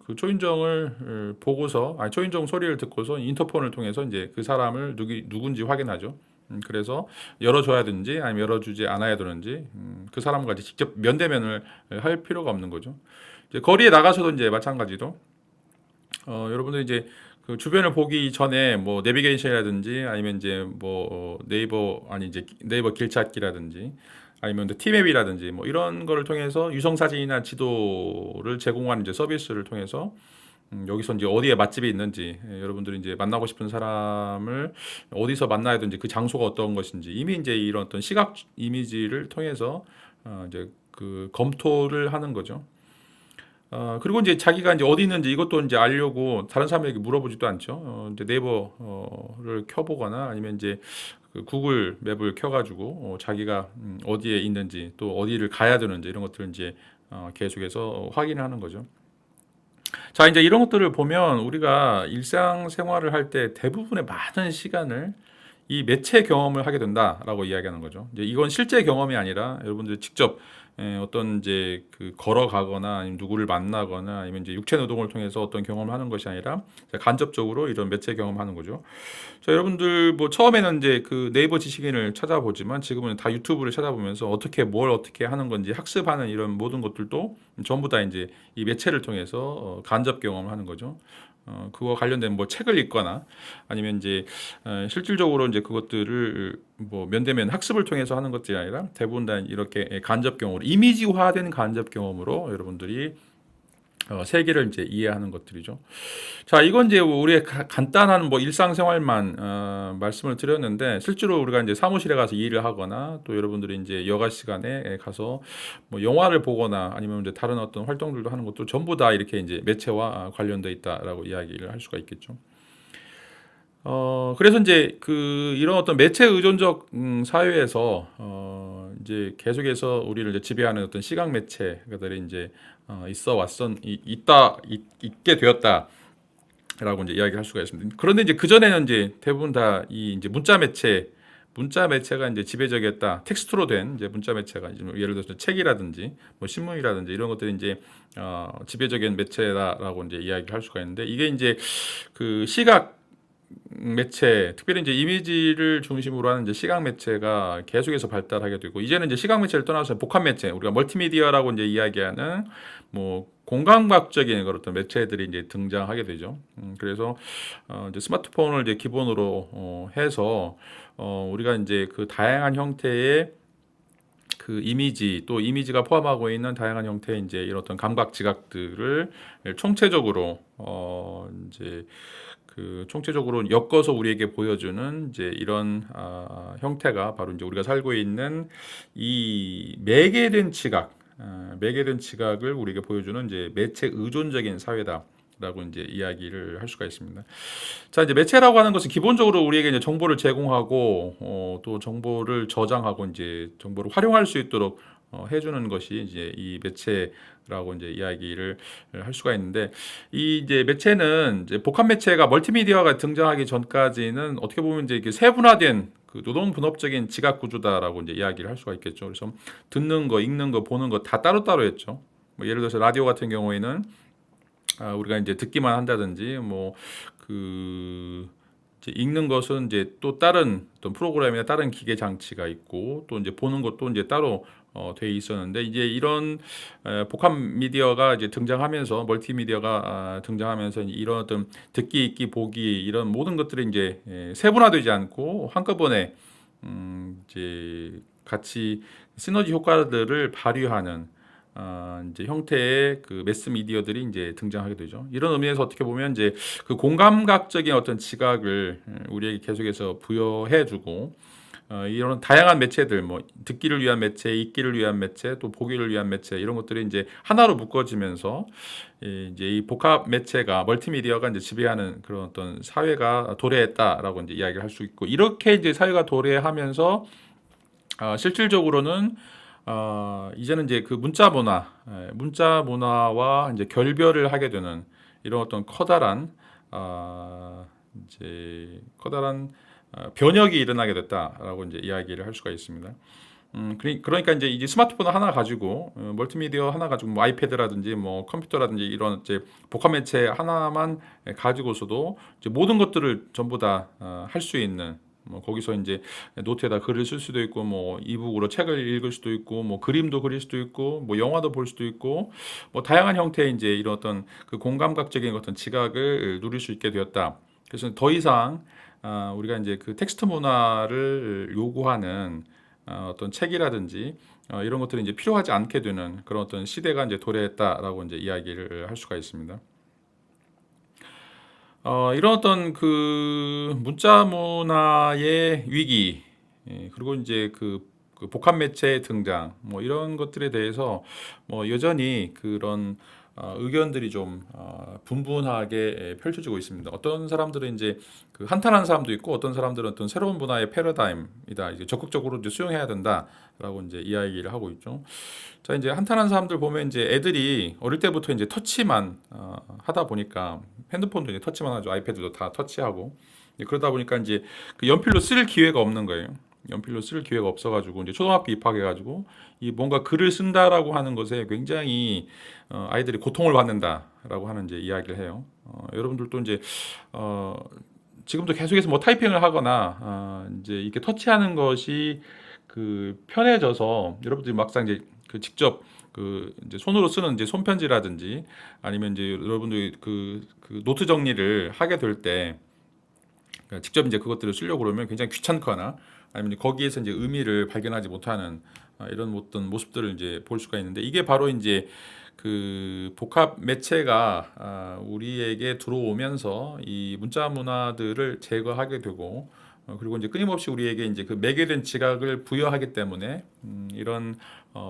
그 초인종을 보고서 아니 초인종 소리를 듣고서 인터폰을 통해서 이제 그 사람을 누군지 확인하죠. 그래서 열어줘야든지 아니면 열어주지 않아야 되는지 그 사람과 이제 직접 면대면을 할 필요가 없는 거죠. 이제 거리에 나가서도 이제 마찬가지로 여러분들 이제 그 주변을 보기 전에 뭐 내비게이션이라든지 아니면 이제 뭐 네이버 아니 이제 네이버 길찾기라든지 아니면 티맵이라든지 뭐 이런 거를 통해서 유성 사진이나 지도를 제공하는 이제 서비스를 통해서 여기서 이제 어디에 맛집이 있는지 여러분들이 이제 만나고 싶은 사람을 어디서 만나야 되는지 그 장소가 어떤 것인지 이미 이제 이런 어떤 시각 이미지를 통해서 이제 그 검토를 하는 거죠. 그리고 이제 자기가 이제 어디 있는지 이것도 이제 알려고 다른 사람에게 물어보지도 않죠. 이제 네이버를 켜보거나 아니면 이제 그 구글 맵을 켜가지고 자기가 어디에 있는지 또 어디를 가야 되는지 이런 것들을 이제 계속해서 확인을 하는 거죠. 자, 이제 이런 것들을 보면 우리가 일상생활을 할 때 대부분의 많은 시간을 이 매체 경험을 하게 된다라고 이야기하는 거죠. 이제 이건 실제 경험이 아니라 여러분들 직접 어떤 이제 그 걸어가거나 아니면 누구를 만나거나 아니면 이제 육체 노동을 통해서 어떤 경험을 하는 것이 아니라 간접적으로 이런 매체 경험하는 거죠. 자, 여러분들 뭐 처음에는 이제 그 네이버 지식인을 찾아보지만 지금은 다 유튜브를 찾아보면서 어떻게 뭘 어떻게 하는 건지 학습하는 이런 모든 것들도 전부 다 이제 이 매체를 통해서 간접 경험을 하는 거죠. 그거 관련된 뭐 책을 읽거나 아니면 이제 실질적으로 이제 그것들을 뭐 면대면 학습을 통해서 하는 것들이 아니라 대부분 다 이렇게 간접 경험으로 이미지화된 간접 경험으로 여러분들이 세계를 이제 이해하는 것들이죠. 자, 이건 이제 우리의 간단한 뭐 일상생활만 말씀을 드렸는데 실제로 우리가 이제 사무실에 가서 일을 하거나 또 여러분들이 이제 여가 시간에 가서 뭐 영화를 보거나 아니면 이제 다른 어떤 활동들도 하는 것도 전부 다 이렇게 이제 매체와 관련돼 있다라고 이야기를 할 수가 있겠죠. 그래서 이제 그 이런 어떤 매체 의존적 사회에서 이제 계속해서 우리를 이제 지배하는 어떤 시각 매체들이 이제 있게 되었다라고 이제 이야기할 수가 있습니다. 그런데 이제 그 전에는 이제 대부분 다 이 이제 문자 매체가 이제 지배적이었다. 텍스트로 된 이제 문자 매체가 이제 예를 들어서 책이라든지 뭐 신문이라든지 이런 것들이 이제 지배적인 매체다라고 이제 이야기할 수가 있는데 이게 이제 그 시각 매체, 특별히 이제 이미지를 중심으로 하는 이제 시각 매체가 계속해서 발달하게 되고 이제는 이제 시각 매체를 떠나서 복합 매체, 우리가 멀티미디어라고 이제 이야기하는 뭐 공감각적인 그런 어떤 매체들이 이제 등장하게 되죠. 그래서 이제 스마트폰을 이제 기본으로 해서 우리가 이제 그 다양한 형태의 그 이미지 또 이미지가 포함하고 있는 다양한 형태의 이제 이런 어떤 감각 지각들을 총체적으로 이제 그 총체적으로 엮어서 우리에게 보여주는 이제 이런 형태가 바로 이제 우리가 살고 있는 이 매개된 지각을 우리에게 보여주는 이제 매체 의존적인 사회다라고 이제 이야기를 할 수가 있습니다. 자, 이제 매체라고 하는 것은 기본적으로 우리에게 이제 정보를 제공하고 또 정보를 저장하고 이제 정보를 활용할 수 있도록 해주는 것이 이제 이 매체라고 이제 이야기를 할 수가 있는데, 이 이제 매체는 이제 복합 매체가 멀티미디어가 등장하기 전까지는 어떻게 보면 이제 이게 세분화된 그 노동 분업적인 지각 구조다라고 이제 이야기를 할 수가 있겠죠. 그래서 듣는 거, 읽는 거, 보는 거 다 따로따로 했죠. 뭐 예를 들어서 라디오 같은 경우에는 우리가 이제 듣기만 한다든지 그 읽는 것은 이제 또 다른 어떤 프로그램이나 다른 기계 장치가 있고, 또 이제 보는 것도 이제 따로 돼 있었는데, 이제 이런 복합 미디어가 이제 등장하면서, 멀티미디어가 등장하면서 이런 어떤 듣기, 읽기, 보기 이런 모든 것들이 이제 세분화되지 않고 한꺼번에 이제 같이 시너지 효과들을 발휘하는 이제 형태의 그 매스 미디어들이 이제 등장하게 되죠. 이런 의미에서 어떻게 보면 이제 그 공감각적인 어떤 지각을 우리에게 계속해서 부여해주고, 이런 다양한 매체들, 뭐 듣기를 위한 매체, 읽기를 위한 매체, 또 보기를 위한 매체, 이런 것들이 이제 하나로 묶어지면서 이제 이 복합 매체가, 멀티미디어가 이제 지배하는 그런 어떤 사회가 도래했다라고 이제 이야기를 할 수 있고, 이렇게 이제 사회가 도래하면서 실질적으로는 이제는 이제 그 문자 문화와 이제 결별을 하게 되는 이런 어떤 커다란 변혁이 일어나게 됐다라고 이제 이야기를 할 수가 있습니다. 그러니까 이제 스마트폰 하나 가지고, 멀티미디어 하나 가지고, 뭐 아이패드라든지 뭐 컴퓨터라든지 이런 이제 복합 매체 하나만 가지고서도 이제 모든 것들을 전부 다 할 수 있는, 뭐 거기서 이제 노트에다 글을 쓸 수도 있고, 뭐 이북으로 책을 읽을 수도 있고, 뭐 그림도 그릴 수도 있고, 뭐 영화도 볼 수도 있고, 뭐 다양한 형태의 이제 이런 어떤 그 공감각적인 어떤 지각을 누릴 수 있게 되었다. 그래서 더 이상 우리가 이제 그 텍스트 문화를 요구하는 어떤 책이라든지 이런 것들이 이제 필요하지 않게 되는 그런 어떤 시대가 이제 도래했다라고 이제 이야기를 할 수가 있습니다. 이런 어떤 그 문자 문화의 위기, 그리고 이제 그 복합 매체의 등장, 뭐 이런 것들에 대해서 뭐 여전히 그런 의견들이 좀 분분하게 펼쳐지고 있습니다. 어떤 사람들은 이제 그 한탄하는 사람도 있고, 어떤 사람들은 어떤 새로운 문화의 패러다임이다, 이제 적극적으로 이제 수용해야 된다라고 이제 이야기를 하고 있죠. 자, 이제 한탄하는 사람들 보면 이제 애들이 어릴 때부터 이제 터치만 하다 보니까, 핸드폰도 이제 터치만 하죠. 아이패드도 다 터치하고, 그러다 보니까 이제 그 연필로 쓸 기회가 없는 거예요. 연필로 쓸 기회가 없어가지고 이제 초등학교 입학해가지고 이 뭔가 글을 쓴다라고 하는 것에 굉장히 아이들이 고통을 받는다라고 하는 이제 이야기를 해요. 여러분들도 이제 지금도 계속해서 뭐 타이핑을 하거나 이제 이렇게 터치하는 것이 그 편해져서, 여러분들이 막상 이제 그 직접 그 이제 손으로 쓰는 이제 손편지라든지, 아니면 이제 여러분들이 그 노트 정리를 하게 될 때 직접 이제 그것들을 쓰려고 그러면 굉장히 귀찮거나, 아니면 이제 거기에서 이제 의미를 발견하지 못하는 이런 어떤 모습들을 이제 볼 수가 있는데, 이게 바로 이제 그 복합 매체가 우리에게 들어오면서 이 문자 문화들을 제거하게 되고, 그리고 이제 끊임없이 우리에게 이제 그 매개된 지각을 부여하기 때문에 이런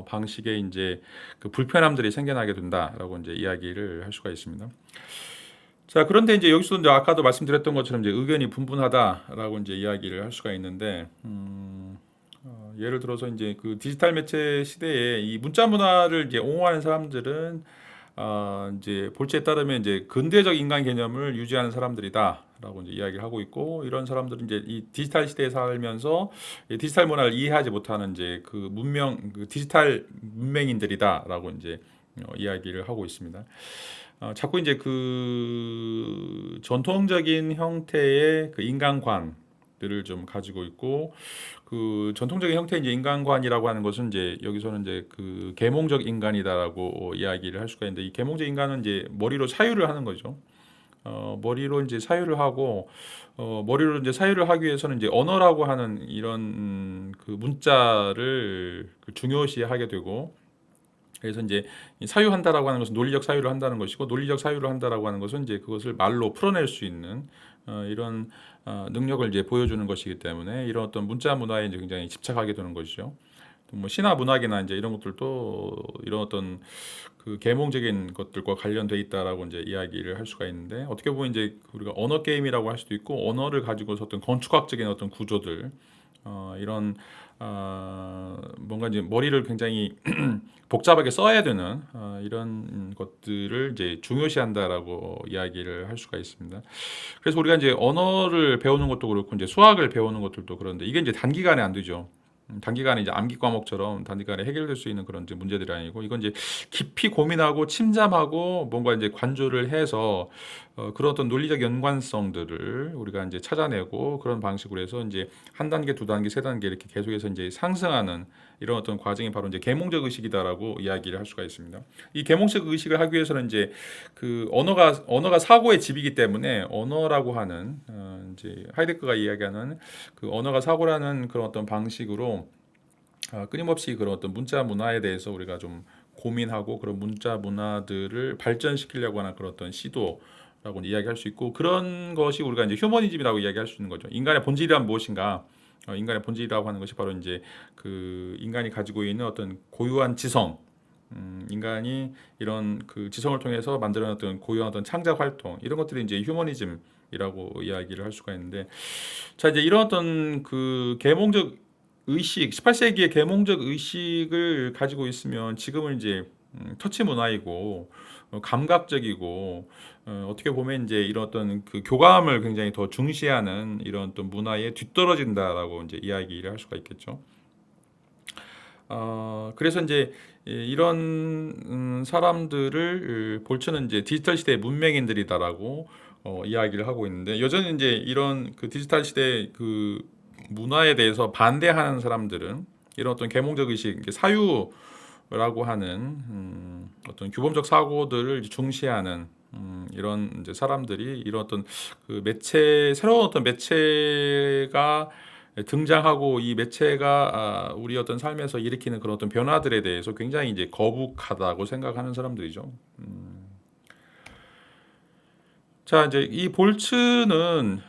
방식의 이제 그 불편함들이 생겨나게 된다라고 이제 이야기를 할 수가 있습니다. 자, 그런데 이제 여기서 이제 아까도 말씀드렸던 것처럼 이제 의견이 분분하다라고 이제 이야기를 할 수가 있는데, 예를 들어서 이제 그 디지털 매체 시대에 이 문자 문화를 이제 옹호하는 사람들은 이제 볼지에 따르면 이제 근대적 인간 개념을 유지하는 사람들이다라고 이제 이야기를 하고 있고, 이런 사람들은 이제 이 디지털 시대에 살면서 이 디지털 문화를 이해하지 못하는 이제 그 디지털 문맹인들이다라고 이제 이야기를 하고 있습니다. 자꾸 이제 그 전통적인 형태의 그 인간관들을 좀 가지고 있고, 그 전통적인 형태의 이제 인간관이라고 하는 것은 이제 여기서는 이제 그 계몽적 인간이다라고 이야기를 할 수가 있는데, 이 계몽적 인간은 이제 머리로 사유를 하는 거죠. 머리로 이제 사유를 하고, 머리로 이제 사유를 하기 위해서는 이제 언어라고 하는 이런 그 문자를 중요시하게 되고, 그래서 이제 사유한다라고 하는 것은 논리적 사유를 한다는 것이고, 논리적 사유를 한다라고 하는 것은 이제 그것을 말로 풀어낼 수 있는 이런 능력을 이제 보여주는 것이기 때문에, 이런 어떤 문자 문화에 이제 굉장히 집착하게 되는 것이죠. 또 뭐 신화 문학이나 이제 이런 것들도 이런 어떤 그 계몽적인 것들과 관련돼 있다라고 이제 이야기를 할 수가 있는데, 어떻게 보면 이제 우리가 언어 게임이라고 할 수도 있고, 언어를 가지고서 어떤 건축학적인 어떤 구조들, 이런 뭔가 이제 머리를 굉장히 복잡하게 써야 되는 이런 것들을 이제 중요시한다라고 이야기를 할 수가 있습니다. 그래서 우리가 이제 언어를 배우는 것도 그렇고 이제 수학을 배우는 것들도 그런데 이게 이제 단기간에 안 되죠. 단기간에 이제 암기 과목처럼 단기간에 해결될 수 있는 그런 이제 문제들이 아니고 이건 이제 깊이 고민하고 침잠하고 뭔가 이제 관조를 해서 그런 어떤 논리적 연관성들을 우리가 이제 찾아내고 그런 방식으로 해서 이제 한 단계, 두 단계, 세 단계 이렇게 계속해서 이제 상승하는 이런 어떤 과정이 바로 이제 계몽적 의식이다라고 이야기를 할 수가 있습니다. 이 계몽적 의식을 하기 위해서는 이제 그 언어가 사고의 집이기 때문에 언어라고 하는 이제 하이데거가 이야기하는 그 언어가 사고라는 그런 어떤 방식으로 끊임없이 그런 어떤 문자 문화에 대해서 우리가 좀 고민하고 그런 문자 문화들을 발전시키려고 하는 그런 어떤 시도라고 이야기할 수 있고 그런 것이 우리가 이제 휴머니즘이라고 이야기할 수 있는 거죠. 인간의 본질이란 무엇인가? 인간의 본질이라고 하는 것이 바로 이제 그 인간이 가지고 있는 어떤 고유한 지성, 인간이 이런 그 지성을 통해서 만들어냈던 고유한 어떤 창작 활동 이런 것들이 이제 휴머니즘이라고 이야기를 할 수가 있는데 자 이제 이런 어떤 그 계몽적 의식 18세기의 계몽적 의식을 가지고 있으면 지금은 이제 터치 문화이고 감각적이고 어떻게 보면 이제 이런 어떤 그 교감을 굉장히 더 중시하는 이런 또 문화에 뒤떨어진다라고 이제 이야기를 할 수가 있겠죠. 그래서 이제 이런 사람들을 볼츠는 이제 디지털 시대의 문명인들이다라고 이야기를 하고 있는데 여전히 이제 이런 그 디지털 시대 그 문화에 대해서 반대하는 사람들은 이런 어떤 계몽적 의식, 이제 사유라고 하는 어떤 규범적 사고들을 중시하는 이런 이제 사람들이 이런 어떤 그 매체 새로운 어떤 매체가 등장하고 이 매체가 우리 어떤 삶에서 일으키는 그런 어떤 변화들에 대해서 굉장히 이제 거북하다고 생각하는 사람들이죠. 자, 이제 이 볼츠는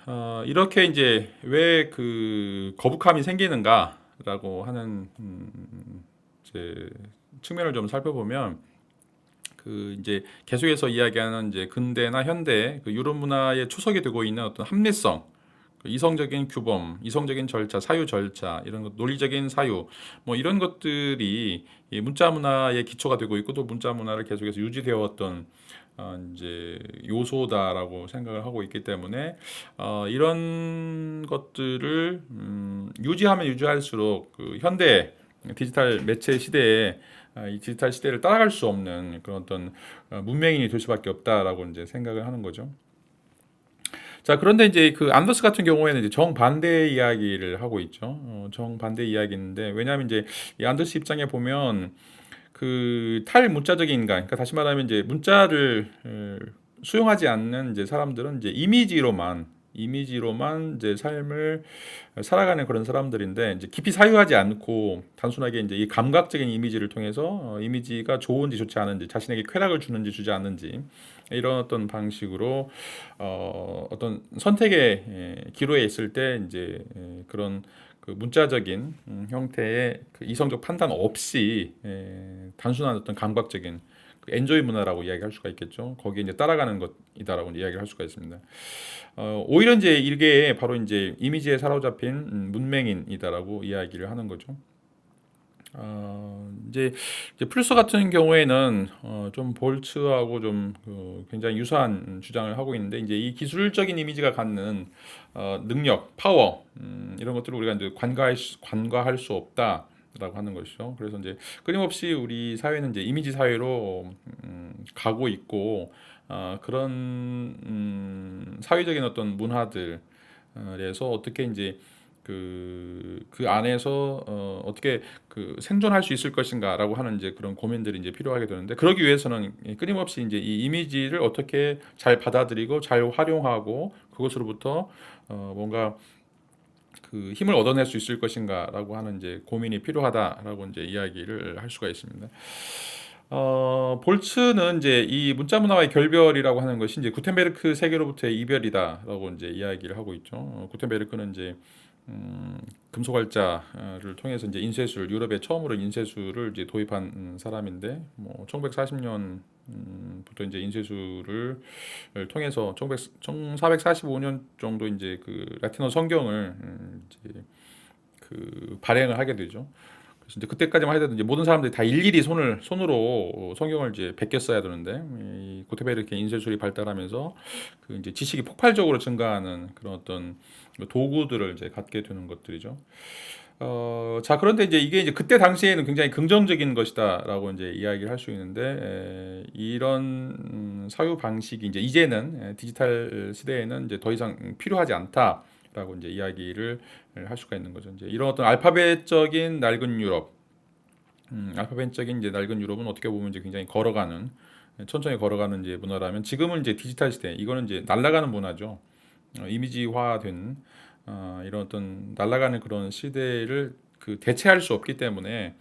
이렇게 이제 왜 그 거북함이 생기는가라고 하는 이제 측면을 좀 살펴보면 그 이제 계속해서 이야기하는 이제 근대나 현대 그 유럽 문화의 초석이 되고 있는 어떤 합리성, 그 이성적인 규범, 이성적인 절차, 사유 절차 이런 것, 논리적인 사유 뭐 이런 것들이 이 문자 문화의 기초가 되고 있고 또 문자 문화를 계속해서 유지되어 왔던 이제 요소다라고 생각을 하고 있기 때문에 이런 것들을 유지하면 유지할수록 그 현대 디지털 매체 시대에 이 디지털 시대를 따라갈 수 없는 그런 어떤 문명인이 될 수밖에 없다라고 이제 생각을 하는 거죠. 자, 그런데 이제 그 안더스 같은 경우에는 이제 정반대 이야기를 하고 있죠. 정반대 이야기인데 왜냐하면 이제 이 안더스 입장에 보면 그 탈문자적인 인간, 그러니까 다시 말하면 이제 문자를 수용하지 않는 이제 사람들은 이제 이미지로만 이제 삶을 살아가는 그런 사람들인데 이제 깊이 사유하지 않고 단순하게 이제 이 감각적인 이미지를 통해서 이미지가 좋은지 좋지 않은지 자신에게 쾌락을 주는지 주지 않는지 이런 어떤 방식으로 어떤 선택의 기로에 있을 때 이제 그런 그 문자적인 형태의 그 이성적 판단 없이 단순한 어떤 감각적인 그 엔조이 문화라고 이야기할 수가 있겠죠. 거기에 이제 따라가는 것이다라고 이야기를 할 수가 있습니다. 오히려 이제 이게 바로 이제 이미지에 사로잡힌 문맹인이다라고 이야기를 하는 거죠. 이제 플스 같은 경우에는 좀 볼츠하고 좀그 굉장히 유사한 주장을 하고 있는데 이제 이 기술적인 이미지가 갖는 능력, 파워 이런 것들을 우리가 이제 관과할 수 없다라고 하는 것이죠. 그래서 이제 끊임없이 우리 사회는 이제 이미지 사회로 가고 있고 그런 사회적인 어떤 문화들에서 어떻게 이제 그 안에서 어떻게 그 생존할 수 있을 것인가라고 하는 이제 그런 고민들이 이제 필요하게 되는데 그러기 위해서는 끊임없이 이제 이 이미지를 어떻게 잘 받아들이고 잘 활용하고 그것으로부터 뭔가 그 힘을 얻어낼 수 있을 것인가라고 하는 이제 고민이 필요하다라고 이제 이야기를 할 수가 있습니다. 볼츠는 이제 이 문자 문화와의 결별이라고 하는 것이 이제 구텐베르크 세계로부터의 이별이다라고 이제 이야기를 하고 있죠. 구텐베르크는 이제 금속활자를 통해서 이제 인쇄술 유럽에 처음으로 인쇄술을 이제 도입한 사람인데 뭐 1940년부터 이제 인쇄술을 통해서 1445년 정도 이제 그 라틴어 성경을 이제 발행을 하게 되죠. 그래서 이제 그때까지만 해도 이제 모든 사람들이 다 일일이 손으로 성경을 이제 베꼈어야 되는데, 이 구텐베르크 이렇게 인쇄술이 발달하면서 그 이제 지식이 폭발적으로 증가하는 그런 어떤 도구들을 이제 갖게 되는 것들이죠. 자, 그런데 이게 이제 그때 당시에는 굉장히 긍정적인 것이다라고 이제 이야기를 할 수 있는데, 이런 사유 방식이 이제는 디지털 시대에는 이제 더 이상 필요하지 않다라고 이제 이야기를 할 수가 있는 거죠. 이제 이런 어떤 알파벳적인 낡은 유럽, 알파벳적인 이제 낡은 유럽은 어떻게 보면 이제 굉장히 천천히 걸어가는 이제 문화라면, 지금은 이제 디지털 시대, 이거는 이제 날아가는 문화죠. 이미지화된 이런 어떤 날아가는 그런 시대를 대체할 수 없기 때문에,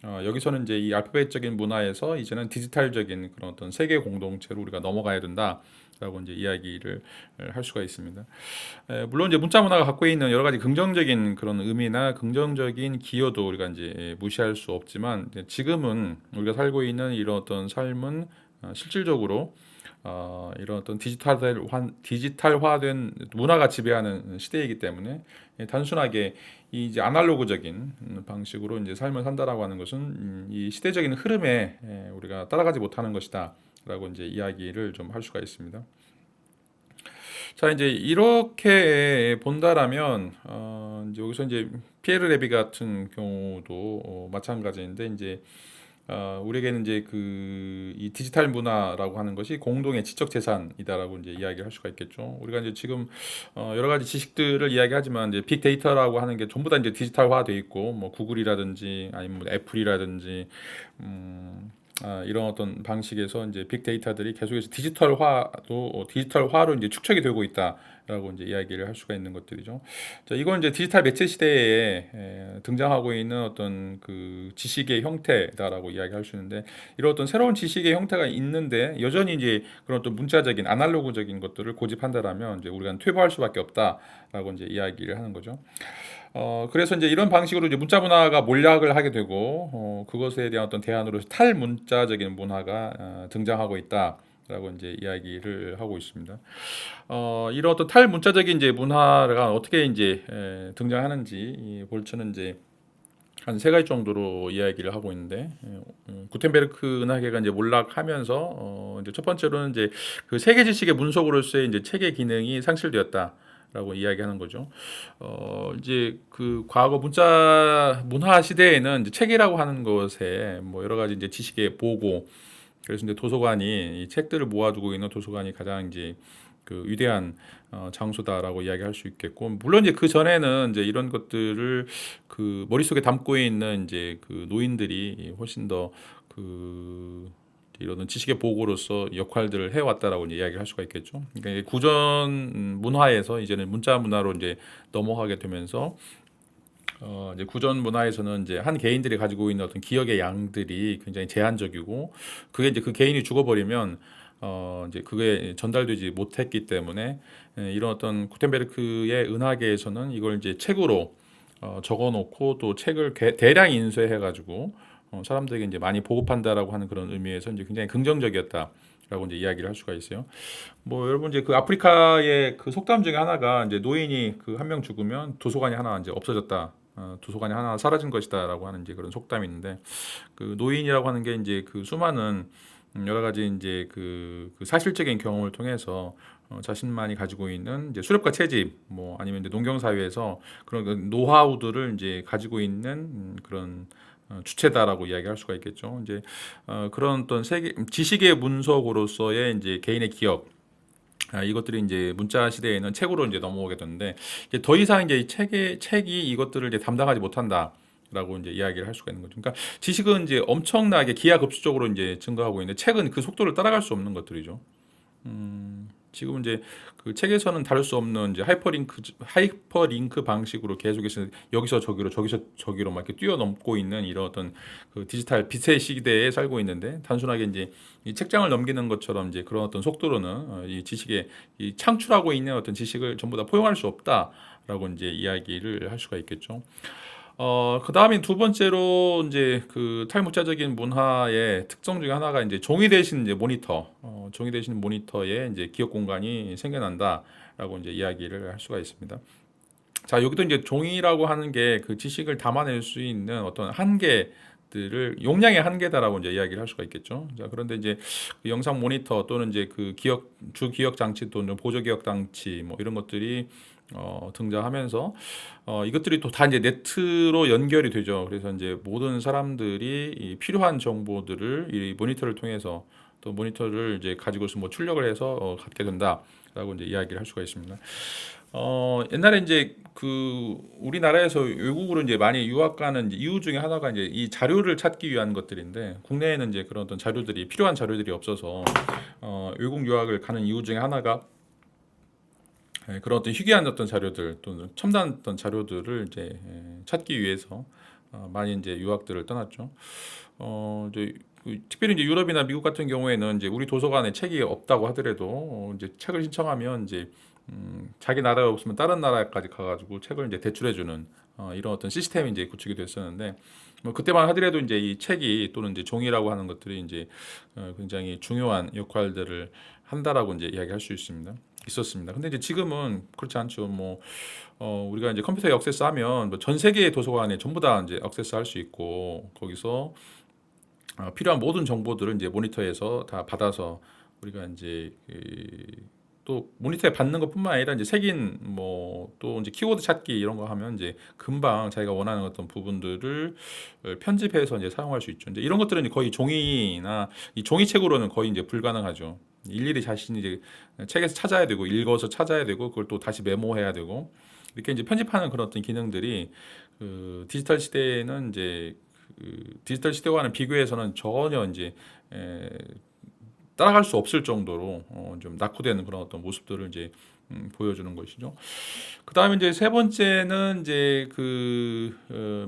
여기서는 이제 이 알파벳적인 문화에서 이제는 디지털적인 그런 어떤 세계 공동체로 우리가 넘어가야 된다라고 이제 이야기를 할 수가 있습니다. 물론 이제 문자 문화가 갖고 있는 여러 가지 긍정적인 그런 의미나 긍정적인 기여도 우리가 이제 무시할 수 없지만, 지금은 우리가 살고 있는 이런 어떤 삶은 실질적으로 이런 어떤 디지털화된 문화가 지배하는 시대이기 때문에, 단순하게 이 이제 아날로그적인 방식으로 이제 삶을 산다라고 하는 것은 이 시대적인 흐름에 우리가 따라가지 못하는 것이다라고 이제 이야기를 좀 할 수가 있습니다. 자, 이제 이렇게 본다라면, 이제 여기서 이제 피에르 레비 같은 경우도 마찬가지인데, 이제 우리에게는 이제 이 디지털 문화라고 하는 것이 공동의 지적 재산이다라고 이제 이야기를 할 수가 있겠죠. 우리가 이제 지금 여러 가지 지식들을 이야기하지만, 이제 빅데이터라고 하는 게 전부 다 이제 디지털화돼 있고, 뭐 구글이라든지 아니면 뭐 애플이라든지, 이런 어떤 방식에서 이제 빅데이터들이 계속해서 디지털화로 이제 축적이 되고 있다라고 이제 이야기를 할 수가 있는 것들이죠. 자, 이건 이제 디지털 매체 시대에 등장하고 있는 어떤 그 지식의 형태다라고 이야기할 수 있는데, 이런 어떤 새로운 지식의 형태가 있는데 여전히 이제 그런 어떤 문자적인 아날로그적인 것들을 고집한다라면, 이제 우리가 퇴보할 수밖에 없다라고 이제 이야기를 하는 거죠. 그래서 이제 이런 방식으로 이제 문자 문화가 몰락을 하게 되고, 그것에 대한 어떤 대안으로 탈문자적인 문화가 등장하고 있다라고 이제 이야기를 하고 있습니다. 이런 어떤 탈문자적인 이제 문화가 어떻게 이제 등장하는지 볼츠는 이제 한 세 가지 정도로 이야기를 하고 있는데, 구텐베르크 은하계가 이제 몰락하면서, 이제 첫 번째로는 이제 그 세계 지식의 문속으로서의 이제 체계 기능이 상실되었다라고 이야기하는 거죠. 이제 그 과거 문화 시대에는 이제 책이라고 하는 것에 뭐 여러 가지 이제 지식의 보고, 그래서 이제 도서관이 이 책들을 모아두고 있는 도서관이 가장 이제 그 위대한 장소다라고 이야기할 수 있겠고, 물론 이제 그 전에는 이제 이런 것들을 그 머릿속에 담고 있는 이제 그 노인들이 훨씬 더 그 이런 지식의 보고로서 역할들을 해왔다라고 이제 이야기를 할 수가 있겠죠. 그러니까 이제 구전 문화에서 이제는 문자 문화로 이제 넘어가게 되면서, 이제 구전 문화에서는 이제 한 개인들이 가지고 있는 어떤 기억의 양들이 굉장히 제한적이고, 그게 이제 그 개인이 죽어버리면 이제 그게 전달되지 못했기 때문에, 이런 어떤 구텐베르크의 은하계에서는 이걸 이제 책으로 적어놓고, 또 책을 대량 인쇄해가지고 사람들에게 이제 많이 보급한다라고 하는 그런 의미에서 이제 굉장히 긍정적이었다라고 이제 이야기를 할 수가 있어요. 뭐 여러분 이제 그 아프리카의 그 속담 중에 하나가, 이제 노인이 그 한 명 죽으면 도서관이 하나 이제 없어졌다. 도서관이 하나 사라진 것이다라고 하는 이제 그런 속담이 있는데, 그 노인이라고 하는 게 이제 그 수많은 여러 가지 이제 그 사실적인 경험을 통해서 자신만이 가지고 있는 이제 수렵과 채집, 뭐 아니면 이제 농경 사회에서 그런 그 노하우들을 이제 가지고 있는 그런 주체다라고 이야기할 수가 있겠죠. 이제 그런 어떤 지식의 문서로서의 이제 개인의 기억, 이것들이 이제 문자 시대에는 책으로 이제 넘어오게 되는데, 이제 더 이상 이제 책이 이것들을 이제 담당하지 못한다라고 이제 이야기를 할 수가 있는 거죠. 그러니까 지식은 이제 엄청나게 기하급수적으로 이제 증가하고 있는데, 책은 그 속도를 따라갈 수 없는 것들이죠. 지금 이제 그 책에서는 다룰 수 없는 이제 하이퍼링크 방식으로 계속해서 여기서 저기로 저기서 저기로 막 이렇게 뛰어넘고 있는 이런 어떤 그 디지털 빛의 시대에 살고 있는데, 단순하게 이제 이 책장을 넘기는 것처럼 이제 그런 어떤 속도로는 이 지식의 이 창출하고 있는 어떤 지식을 전부 다 포용할 수 없다라고 이제 이야기를 할 수가 있겠죠. 그 다음에 두 번째로 이제 그 탈문자적인 문화의 특성 중에 하나가 이제 종이 대신 이제 모니터, 종이 대신 모니터에 이제 기억 공간이 생겨난다라고 이제 이야기를 할 수가 있습니다. 자, 여기도 이제 종이라고 하는 게 그 지식을 담아낼 수 있는 어떤 한계들을 용량의 한계다라고 이제 이야기를 할 수가 있겠죠. 자, 그런데 이제 그 영상 모니터 또는 이제 그 주 기억 장치 또는 보조 기억 장치 뭐 이런 것들이 등장하면서 이것들이 또 다 이제 네트로 연결이 되죠. 그래서 이제 모든 사람들이 이 필요한 정보들을 이 모니터를 통해서 또 모니터를 이제 가지고서 뭐 출력을 해서 갖게 된다라고 이제 이야기를 할 수가 있습니다. 옛날에 이제 그 우리나라에서 외국으로 이제 많이 유학 가는 이유 중에 하나가 이제 이 자료를 찾기 위한 것들인데 국내에는 이제 그런 어떤 자료들이 필요한 자료들이 없어서 외국 유학을 가는 이유 중에 하나가 그런 어떤 희귀한 어떤 자료들 또는 첨단 어떤 자료들을 이제 찾기 위해서 많이 이제 유학들을 떠났죠. 이제 특별히 이제 유럽이나 미국 같은 경우에는 이제 우리 도서관에 책이 없다고 하더라도 이제 책을 신청하면 이제 자기 나라에 없으면 다른 나라까지 가가지고 책을 이제 대출해주는 이런 어떤 시스템이 이제 구축이 됐었는데 뭐 그때만 하더라도 이제 이 책이 또는 이제 종이라고 하는 것들이 이제 굉장히 중요한 역할들을 한다라고 이제 이야기할 수 있었습니다. 근데 이제 지금은 그렇지 않죠. 뭐 우리가 이제 컴퓨터에 액세스하면 뭐전 세계의 도서관에 전부 다 이제 액세스할 수 있고 거기서 필요한 모든 정보들을 이제 모니터에서 다 받아서 우리가 이제 또 모니터에 받는 것뿐만 아니라 이제 색인 뭐 또 이제 키워드 찾기 이런 거 하면 이제 금방 자기가 원하는 어떤 부분들을 편집해서 이제 사용할 수 있죠. 이제 이런 것들은 거의 종이나 이 종이책으로는 거의 이제 불가능하죠. 일일이 자신이 이제 책에서 찾아야 되고 읽어서 찾아야 되고 그걸 또 다시 메모해야 되고 이렇게 이제 편집하는 그런 어떤 기능들이 그 디지털 시대에는 이제 그 디지털 시대와는 비교해서는 전혀 이제 따라갈 수 없을 정도로 좀 낙후되는 그런 어떤 모습들을 이제 보여주는 것이죠. 그 다음에 이제 세 번째는 이제 그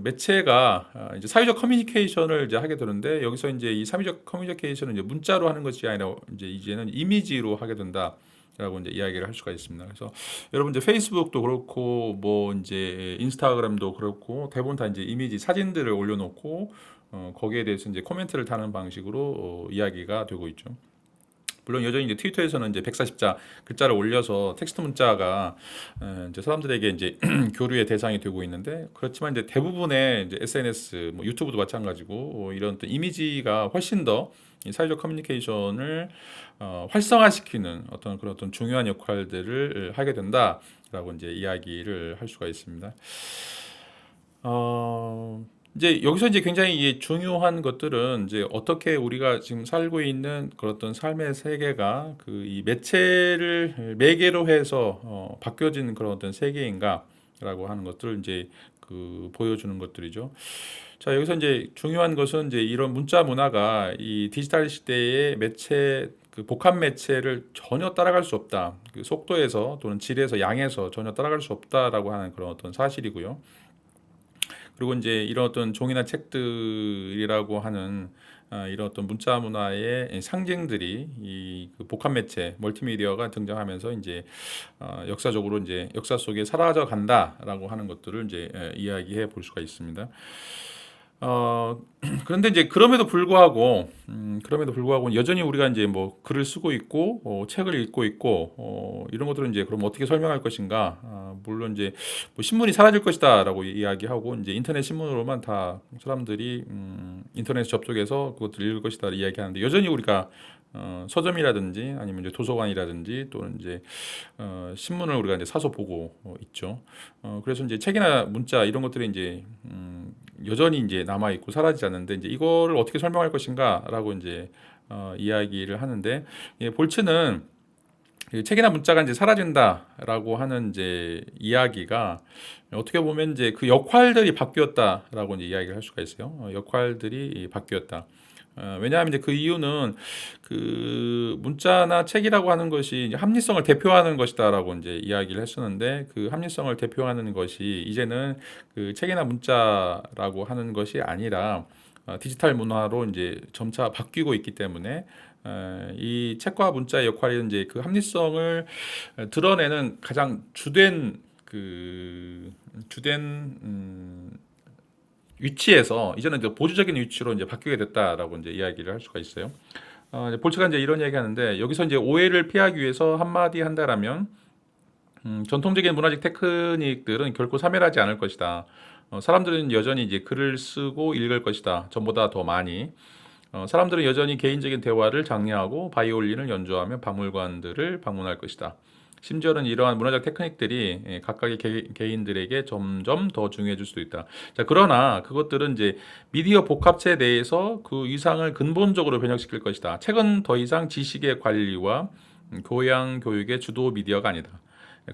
매체가 이제 사회적 커뮤니케이션을 이제 하게 되는데 여기서 이제 이 사회적 커뮤니케이션은 이제 문자로 하는 것이 아니라 이제는 이미지로 하게 된다. 라고 이제 이야기를 할 수가 있습니다. 그래서 여러분 이제 페이스북도 그렇고 뭐 이제 인스타그램도 그렇고 대부분 다 이제 이미지 사진들을 올려놓고 거기에 대해서 이제 코멘트를 다는 방식으로 이야기가 되고 있죠. 물론 여전히 이제 트위터에서는 이제 140자 글자를 올려서 텍스트 문자가 이제 사람들에게 이제 교류의 대상이 되고 있는데 그렇지만 이제 대부분의 이제 SNS, 뭐 유튜브도 마찬가지고 이런 또 이미지가 훨씬 더 이 사회적 커뮤니케이션을 활성화시키는 그런 어떤 중요한 역할들을 하게 된다라고 이제 이야기를 할 수가 있습니다. 이제 여기서 이제 굉장히 중요한 것들은 이제 어떻게 우리가 지금 살고 있는 그런 어떤 삶의 세계가 그 이 매체를 매개로 해서 바뀌어진 그런 어떤 세계인가라고 하는 것들을 이제 그 보여주는 것들이죠. 자, 여기서 이제 중요한 것은 이제 이런 문자 문화가 이 디지털 시대의 매체 그 복합 매체를 전혀 따라갈 수 없다. 그 속도에서 또는 질에서 양에서 전혀 따라갈 수 없다라고 하는 그런 어떤 사실이고요. 그리고 이제 이런 어떤 종이나 책들이라고 하는 이런 어떤 문자 문화의 상징들이 이그 복합 매체 멀티미디어가 등장하면서 이제 역사적으로 이제 역사 속에 사라져 간다라고 하는 것들을 이제 이야기해 볼 수가 있습니다. 그런데 이제 그럼에도 불구하고 여전히 우리가 이제 뭐 글을 쓰고 있고 책을 읽고 있고 이런 것들은 이제 그럼 어떻게 설명할 것인가? 물론 이제 뭐 신문이 사라질 것이다라고 이야기하고 이제 인터넷 신문으로만 다 사람들이 인터넷 접속해서 그것들을 읽을 것이다 이야기하는데 여전히 우리가 서점이라든지 아니면 이제 도서관이라든지 또는 이제 신문을 우리가 이제 사서 보고 있죠. 그래서 이제 책이나 문자 이런 것들이 이제 여전히 이제 남아 있고 사라지지 않는데 이제 이거를 어떻게 설명할 것인가라고 이제 이야기를 하는데 볼츠는 책이나 문자가 이제 사라진다라고 하는 이제 이야기가 어떻게 보면 이제 그 역할들이 바뀌었다라고 이제 이야기를 할 수가 있어요. 역할들이 바뀌었다. 왜냐하면 이제 그 이유는 그 문자나 책이라고 하는 것이 이제 합리성을 대표하는 것이다라고 이제 이야기를 했었는데 그 합리성을 대표하는 것이 이제는 그 책이나 문자라고 하는 것이 아니라 디지털 문화로 이제 점차 바뀌고 있기 때문에 이 책과 문자의 역할이 이제 그 합리성을 드러내는 가장 주된 위치에서 이제는 이제 보조적인 위치로 이제 바뀌게 됐다라고 이제 이야기를 할 수가 있어요. 이제 볼츠가 이제 이런 이야기하는데 여기서 이제 오해를 피하기 위해서 한마디 한다라면 전통적인 문화적 테크닉들은 결코 사멸하지 않을 것이다. 사람들은 여전히 이제 글을 쓰고 읽을 것이다. 전보다 더 많이. 사람들은 여전히 개인적인 대화를 장려하고 바이올린을 연주하며 박물관들을 방문할 것이다. 심지어는 이러한 문화적 테크닉들이 각각의 개인들에게 점점 더 중요해질 수도 있다. 자, 그러나 그것들은 이제 미디어 복합체 내에서 그 위상을 근본적으로 변형시킬 것이다. 책은 더 이상 지식의 관리와 교양 교육의 주도 미디어가 아니다.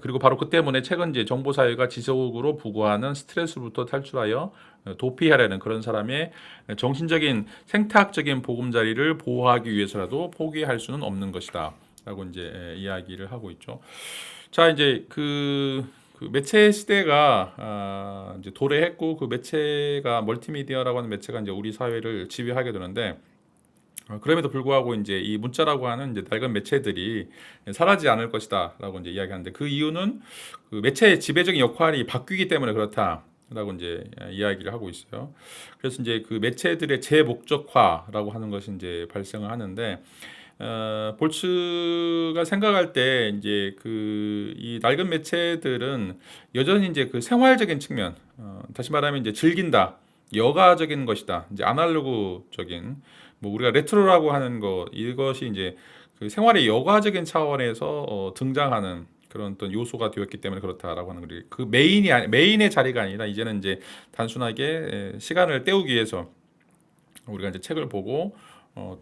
그리고 바로 그 때문에 책은 이제 정보 사회가 지속으로 부과하는 스트레스로부터 탈출하여 도피하려는 그런 사람의 정신적인 생태학적인 보금자리를 보호하기 위해서라도 포기할 수는 없는 것이다. 라고 이제 이야기를 하고 있죠. 자, 이제 그 매체 시대가 이제 도래했고 그 매체가 멀티미디어라고 하는 매체가 이제 우리 사회를 지배하게 되는데 그럼에도 불구하고 이제 이 문자라고 하는 이제 낡은 매체들이 사라지지 않을 것이다라고 이제 이야기하는데 그 이유는 그 매체의 지배적인 역할이 바뀌기 때문에 그렇다라고 이제 이야기를 하고 있어요. 그래서 이제 그 매체들의 재목적화라고 하는 것이 이제 발생을 하는데 볼츠가 생각할 때 이제 그 이 낡은 매체들은 여전히 이제 그 생활적인 측면, 다시 말하면 이제 즐긴다, 여가적인 것이다, 이제 아날로그적인 뭐 우리가 레트로라고 하는 거 이것이 이제 그 생활의 여가적인 차원에서 등장하는 그런 어떤 요소가 되었기 때문에 그렇다라고 하는 거지. 그 메인의 자리가 아니라 이제는 이제 단순하게 시간을 때우기 위해서 우리가 이제 책을 보고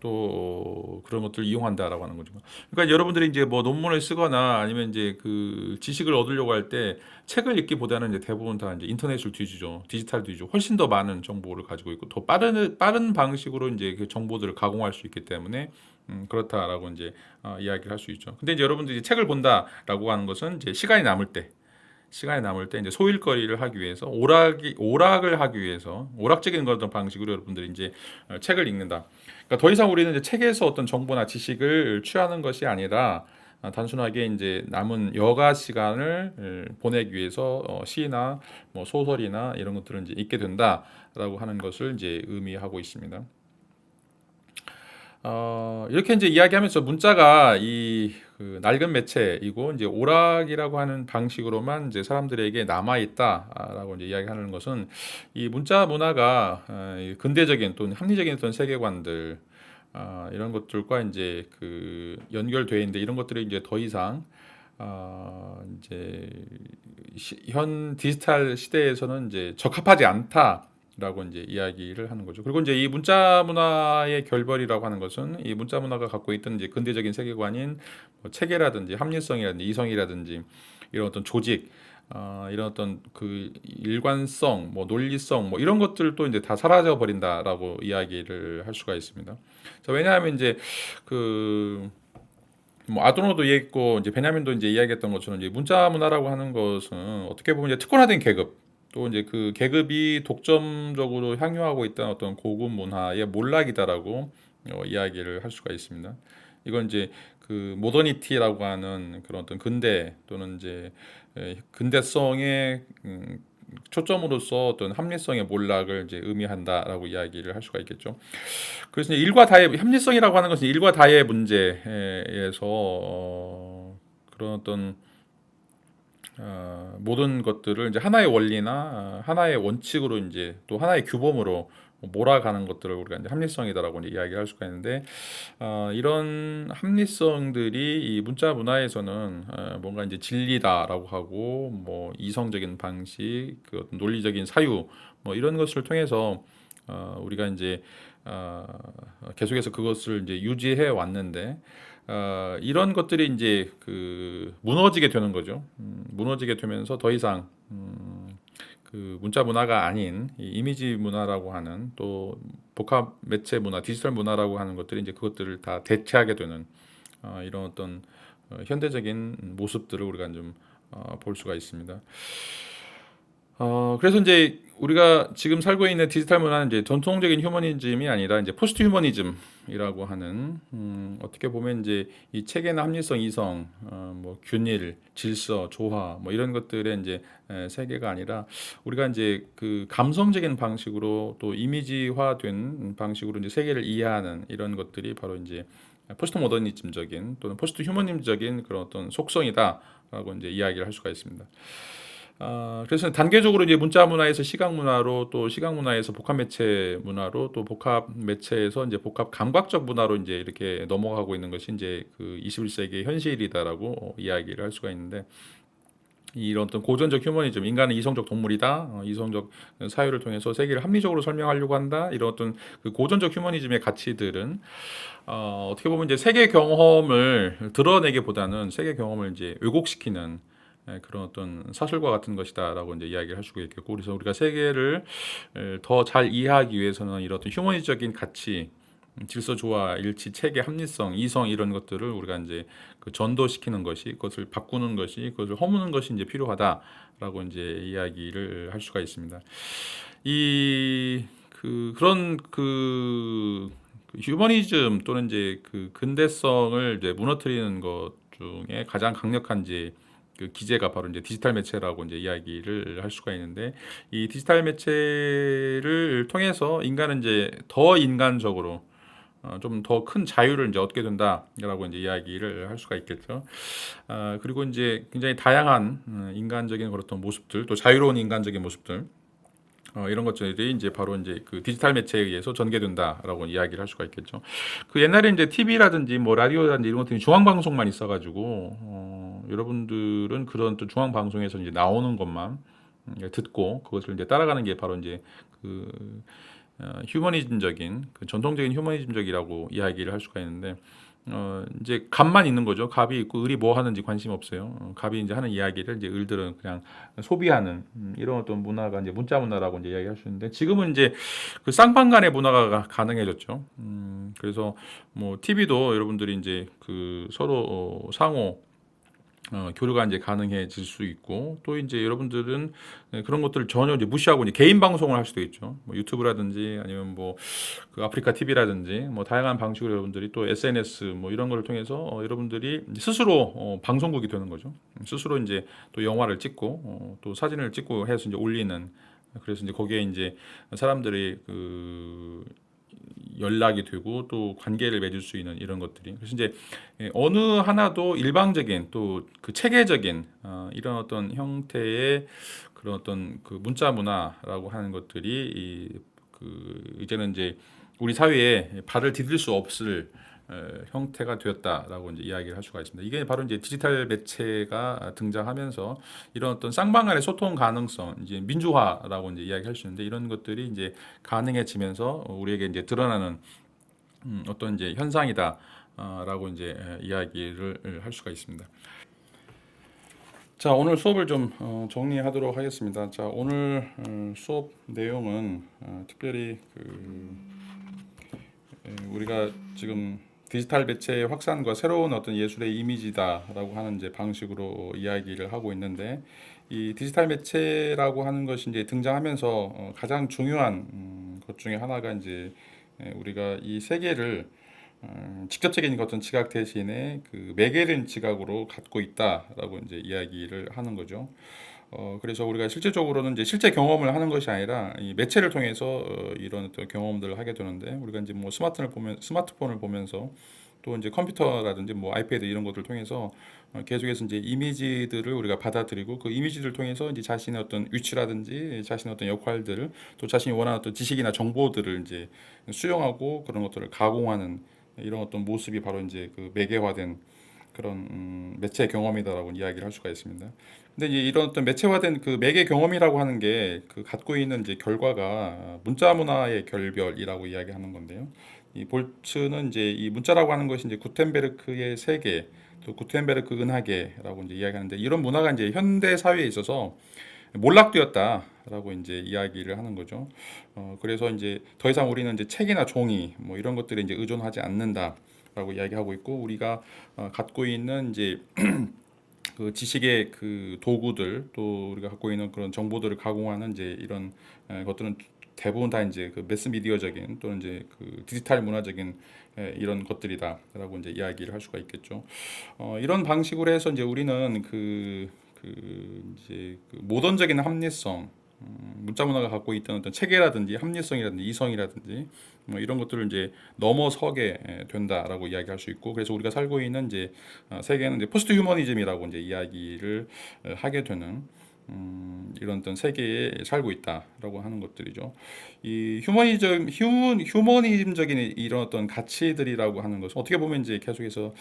또 그런 것들을 이용한다라고 하는 거죠. 그러니까 여러분들이 이제 뭐 논문을 쓰거나 아니면 이제 그 지식을 얻으려고 할 때 책을 읽기보다는 이제 대부분 다 이제 인터넷을 뒤지죠. 디지털 뒤지죠. 훨씬 더 많은 정보를 가지고 있고 더 빠른 방식으로 이제 그 정보들을 가공할 수 있기 때문에 그렇다라고 이제 이야기를 할 수 있죠. 근데 이제 여러분들이 책을 본다라고 하는 것은 이제 시간이 남을 때 이제 소일거리를 하기 위해서 오락을 하기 위해서 오락적인 어떤 방식으로 여러분들이 이제 책을 읽는다. 그러니까 더 이상 우리는 이제 책에서 어떤 정보나 지식을 취하는 것이 아니라 단순하게 이제 남은 여가 시간을 보내기 위해서 시나 뭐 소설이나 이런 것들을 이제 읽게 된다라고 하는 것을 이제 의미하고 있습니다. 이렇게 이제 이야기하면서 문자가 그 낡은 매체이고 이제 오락이라고 하는 방식으로만 이제 사람들에게 남아 있다라고 이제 이야기하는 것은 이 문자 문화가 이 근대적인 또는 합리적인 어떤 세계관들 이런 것들과 이제 그 연결되어 있는데 이런 것들이 이제 더 이상 이제 현 디지털 시대에서는 이제 적합하지 않다라고 이제 이야기를 하는 거죠. 그리고 이제 이 문자 문화의 결벌이라고 하는 것은 이 문자 문화가 갖고 있던 이제 근대적인 세계관인 뭐 체계라든지 합리성이라든지 이성이라든지 이런 어떤 조직 이런 어떤 그 일관성, 뭐 논리성, 뭐 이런 것들도 이제 다 사라져 버린다라고 이야기를 할 수가 있습니다. 자, 왜냐하면 이제 그 뭐 아도노도 얘기했고 이제 베냐민도 이제 이야기했던 것처럼 이제 문자 문화라고 하는 것은 어떻게 보면 이제 특권화된 계급 또 이제 그 계급이 독점적으로 향유하고 있던 어떤 고급 문화의 몰락이다라고 이야기를 할 수가 있습니다. 이건 이제 그 모더니티라고 하는 그런 어떤 근대 또는 이제 근대성의 초점으로서 어떤 합리성의 몰락을 이제 의미한다라고 이야기를 할 수가 있겠죠. 그래서 이제 일과 다의 합리성이라고 하는 것은 일과 다의 문제에서 그런 어떤 모든 것들을 이제 하나의 원리나 하나의 원칙으로 이제 또 하나의 규범으로 몰아가는 것들을 우리가 이제 합리성이다라고 이제 이야기할 수가 있는데 이런 합리성들이 이 문자 문화에서는 뭔가 이제 진리다라고 하고 뭐 이성적인 방식, 그 어떤 논리적인 사유 뭐 이런 것을 통해서 우리가 이제 계속해서 그것을 이제 유지해 왔는데 이런 것들이 이제 그 무너지게 되는 거죠. 무너지게 되면서 더 이상 그 문자 문화가 아닌 이 이미지 문화라고 하는 또 복합 매체 문화, 디지털 문화라고 하는 것들이 이제 그것들을 다 대체하게 되는 이런 어떤 현대적인 모습들을 우리가 좀 볼 수가 있습니다. 그래서 이제 우리가 지금 살고 있는 디지털 문화는 이제 전통적인 휴머니즘이 아니라 이제 포스트 휴머니즘이라고 하는, 어떻게 보면 이제 이 체계나 합리성, 이성, 뭐 균일, 질서, 조화 뭐 이런 것들의 이제 세계가 아니라 우리가 이제 그 감성적인 방식으로 또 이미지화된 방식으로 이제 세계를 이해하는 이런 것들이 바로 이제 포스트 모더니즘적인 또는 포스트 휴머니즘적인 그런 어떤 속성이다라고 이제 이야기를 할 수가 있습니다. 그래서 단계적으로 이제 문자 문화에서 시각 문화로, 또 시각 문화에서 복합 매체 문화로, 또 복합 매체에서 이제 복합 감각적 문화로 이제 이렇게 넘어가고 있는 것이 이제 그 21세기의 현실이다라고 이야기를 할 수가 있는데, 이런 어떤 고전적 휴머니즘, 인간은 이성적 동물이다, 이성적 사유를 통해서 세계를 합리적으로 설명하려고 한다, 이런 어떤 그 고전적 휴머니즘의 가치들은 어떻게 보면 이제 세계 경험을 드러내기보다는 세계 경험을 이제 왜곡시키는 그런 어떤 사실과 같은 것이다라고 이제 이야기를 할 수가 있겠고, 그래서 우리가 세계를 더 잘 이해하기 위해서는 이런 어떤 휴머니적인 가치, 질서, 조화, 일치, 체계, 합리성, 이성 이런 것들을 우리가 이제 그 전도시키는 것이, 그것을 바꾸는 것이, 그것을 허무는 것이 이제 필요하다라고 이제 이야기를 할 수가 있습니다. 이 그런 휴머니즘 또는 이제 그 근대성을 이제 무너뜨리는 것 중에 가장 강력한 이제 그 기제가 바로 이제 디지털 매체라고 이제 이야기를 할 수가 있는데, 이 디지털 매체를 통해서 인간은 이제 더 인간적으로 좀 더 큰 자유를 이제 얻게 된다라고 이제 이야기를 할 수가 있겠죠. 그리고 이제 굉장히 다양한 인간적인 그런 모습들, 또 자유로운 인간적인 모습들, 이런 것들이 이제 바로 이제 그 디지털 매체에 의해서 전개된다라고 이야기를 할 수가 있겠죠. 그 옛날에 이제 TV라든지 뭐 라디오라든지 이런 것들이 중앙 방송만 있어가지고, 여러분들은 그런 또 중앙 방송에서 이제 나오는 것만 듣고 그것을 이제 따라가는 게 바로 이제 그 휴머니즘적인, 그 전통적인 휴머니즘적이라고 이야기를 할 수가 있는데, 이제 갑만 있는 거죠. 갑이 있고 을이 뭐 하는지 관심 없어요. 갑이 이제 하는 이야기를 이제 을들은 그냥 소비하는, 이런 어떤 문화가 이제 문자 문화라고 이제 이야기할 수 있는데, 지금은 이제 그 쌍방간의 문화가 가능해졌죠. 그래서 뭐 TV도 여러분들이 이제 그 서로 상호 교류가 이제 가능해질 수 있고, 또 이제 여러분들은 그런 것들을 전혀 이제 무시하고 이제 개인 방송을 할 수도 있죠. 뭐 유튜브라든지 아니면 뭐 그 아프리카 TV라든지 뭐 다양한 방식으로 여러분들이 또 SNS 뭐 이런 거를 통해서 여러분들이 이제 스스로 방송국이 되는 거죠. 스스로 이제 또 영화를 찍고 또 사진을 찍고 해서 이제 올리는, 그래서 이제 거기에 이제 사람들이 그 연락이 되고 또 관계를 맺을 수 있는 이런 것들이, 그래서 이제 어느 하나도 일방적인 또 그 체계적인 이런 어떤 형태의 그런 어떤 그 문자 문화라고 하는 것들이 이제는 이제 우리 사회에 발을 디딜 수 없을 형태가 되었다라고 이제 이야기를 할 수가 있습니다. 이게 바로 이제 디지털 매체가 등장하면서 이런 어떤 쌍방간의 소통 가능성, 이제 민주화라고 이제 이야기할 수 있는데, 이런 것들이 이제 가능해지면서 우리에게 이제 드러나는 어떤 이제 현상이다. 라고 이제 이야기를 할 수가 있습니다. 자, 오늘 수업을 좀 정리하도록 하겠습니다. 자, 오늘 수업 내용은 특별히 우리가 지금 디지털 매체의 확산과 새로운 어떤 예술의 이미지다라고 하는 이제 방식으로 이야기를 하고 있는데, 이 디지털 매체라고 하는 것이 이제 등장하면서 가장 중요한 것 중에 하나가 이제 우리가 이 세계를 직접적인 어떤 지각 대신에 그 매개된 지각으로 갖고 있다라고 이제 이야기를 하는 거죠. 그래서 우리가 실제적으로는 이제 실제 경험을 하는 것이 아니라 이 매체를 통해서 이런 어떤 경험들을 하게 되는데, 우리가 이제 뭐 스마트폰을 보면서 또 이제 컴퓨터라든지 뭐 아이패드 이런 것들을 통해서 계속해서 이제 이미지들을 우리가 받아들이고, 그 이미지들을 통해서 이제 자신의 어떤 위치라든지 자신의 어떤 역할들을, 또 자신이 원하는 어떤 지식이나 정보들을 이제 수용하고 그런 것들을 가공하는 이런 어떤 모습이 바로 이제 그 매개화된 그런 매체 경험이다라고 이야기를 할 수가 있습니다. 근데 이제 이런 어떤 매체화된 그 매개 경험이라고 하는 게 그 갖고 있는 이제 결과가 문자 문화의 결별이라고 이야기하는 건데요. 이 볼츠는 이제 이 문자라고 하는 것이 이제 구텐베르크의 세계, 또 구텐베르크 은하계라고 이제 이야기하는데, 이런 문화가 이제 현대 사회에 있어서 몰락되었다라고 이제 이야기를 하는 거죠. 그래서 이제 더 이상 우리는 이제 책이나 종이 뭐 이런 것들에 이제 의존하지 않는다라고 이야기하고 있고, 우리가 갖고 있는 이제 그 지식의 그 도구들 또 우리가 갖고 있는 그런 정보들을 가공하는 이제 이런 것들은 대부분 다 이제 그 매스 미디어적인 또는 이제 그 디지털 문화적인 이런 것들이다라고 이제 이야기를 할 수가 있겠죠. 이런 방식으로 해서 이제 우리는 이제 그 모던적인 합리성, 문자 문화가 갖고 있던 어떤 체계라든지 합리성이라든지 이성이라든지 뭐 이런 것들을 이제 넘어서게 된다라고 이야기할 수 있고, 그래서 우리가 살고 있는 이제 세계는 이제 포스트 휴머니즘이라고 이제 이야기를 하게 되는 이런 어떤 세계에 살고 있다라고 하는 것들이죠. 이 휴머니즘적인 이런 어떤 가치들이라고 하는 것은 어떻게 보면 이제 계속해서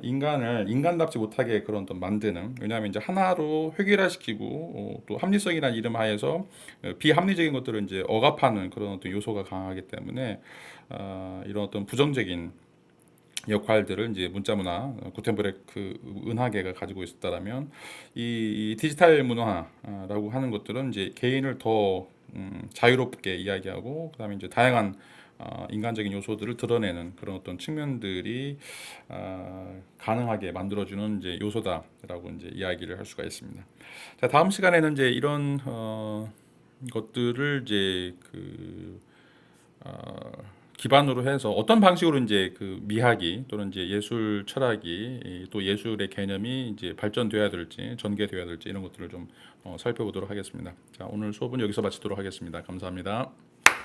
인간을 인간답지 못하게 그런 어떤 만드는, 왜냐하면 이제 하나로 획일화시키고 또 합리성이라는 이름 하에서 비합리적인 것들을 이제 억압하는 그런 어떤 요소가 강하기 때문에 이런 어떤 부정적인 역할들을 이제 문자문화 구텐브레크 은하계가 가지고 있었다라면 이 디지털 문화라고 하는 것들은 이제 개인을 더 자유롭게 이야기하고 그다음에 이제 다양한 인간적인 요소들을 드러내는 그런 어떤 측면들이 가능하게 만들어주는 이제 요소다라고 이제 이야기를 할 수가 있습니다. 자, 다음 시간에는 이제 이런 것들을 이제 기반으로 해서 어떤 방식으로 이제 그 미학이 또는 이제 예술 철학이 또 예술의 개념이 이제 발전돼야 될지 전개돼야 될지 이런 것들을 좀 살펴보도록 하겠습니다. 자, 오늘 수업은 여기서 마치도록 하겠습니다. 감사합니다.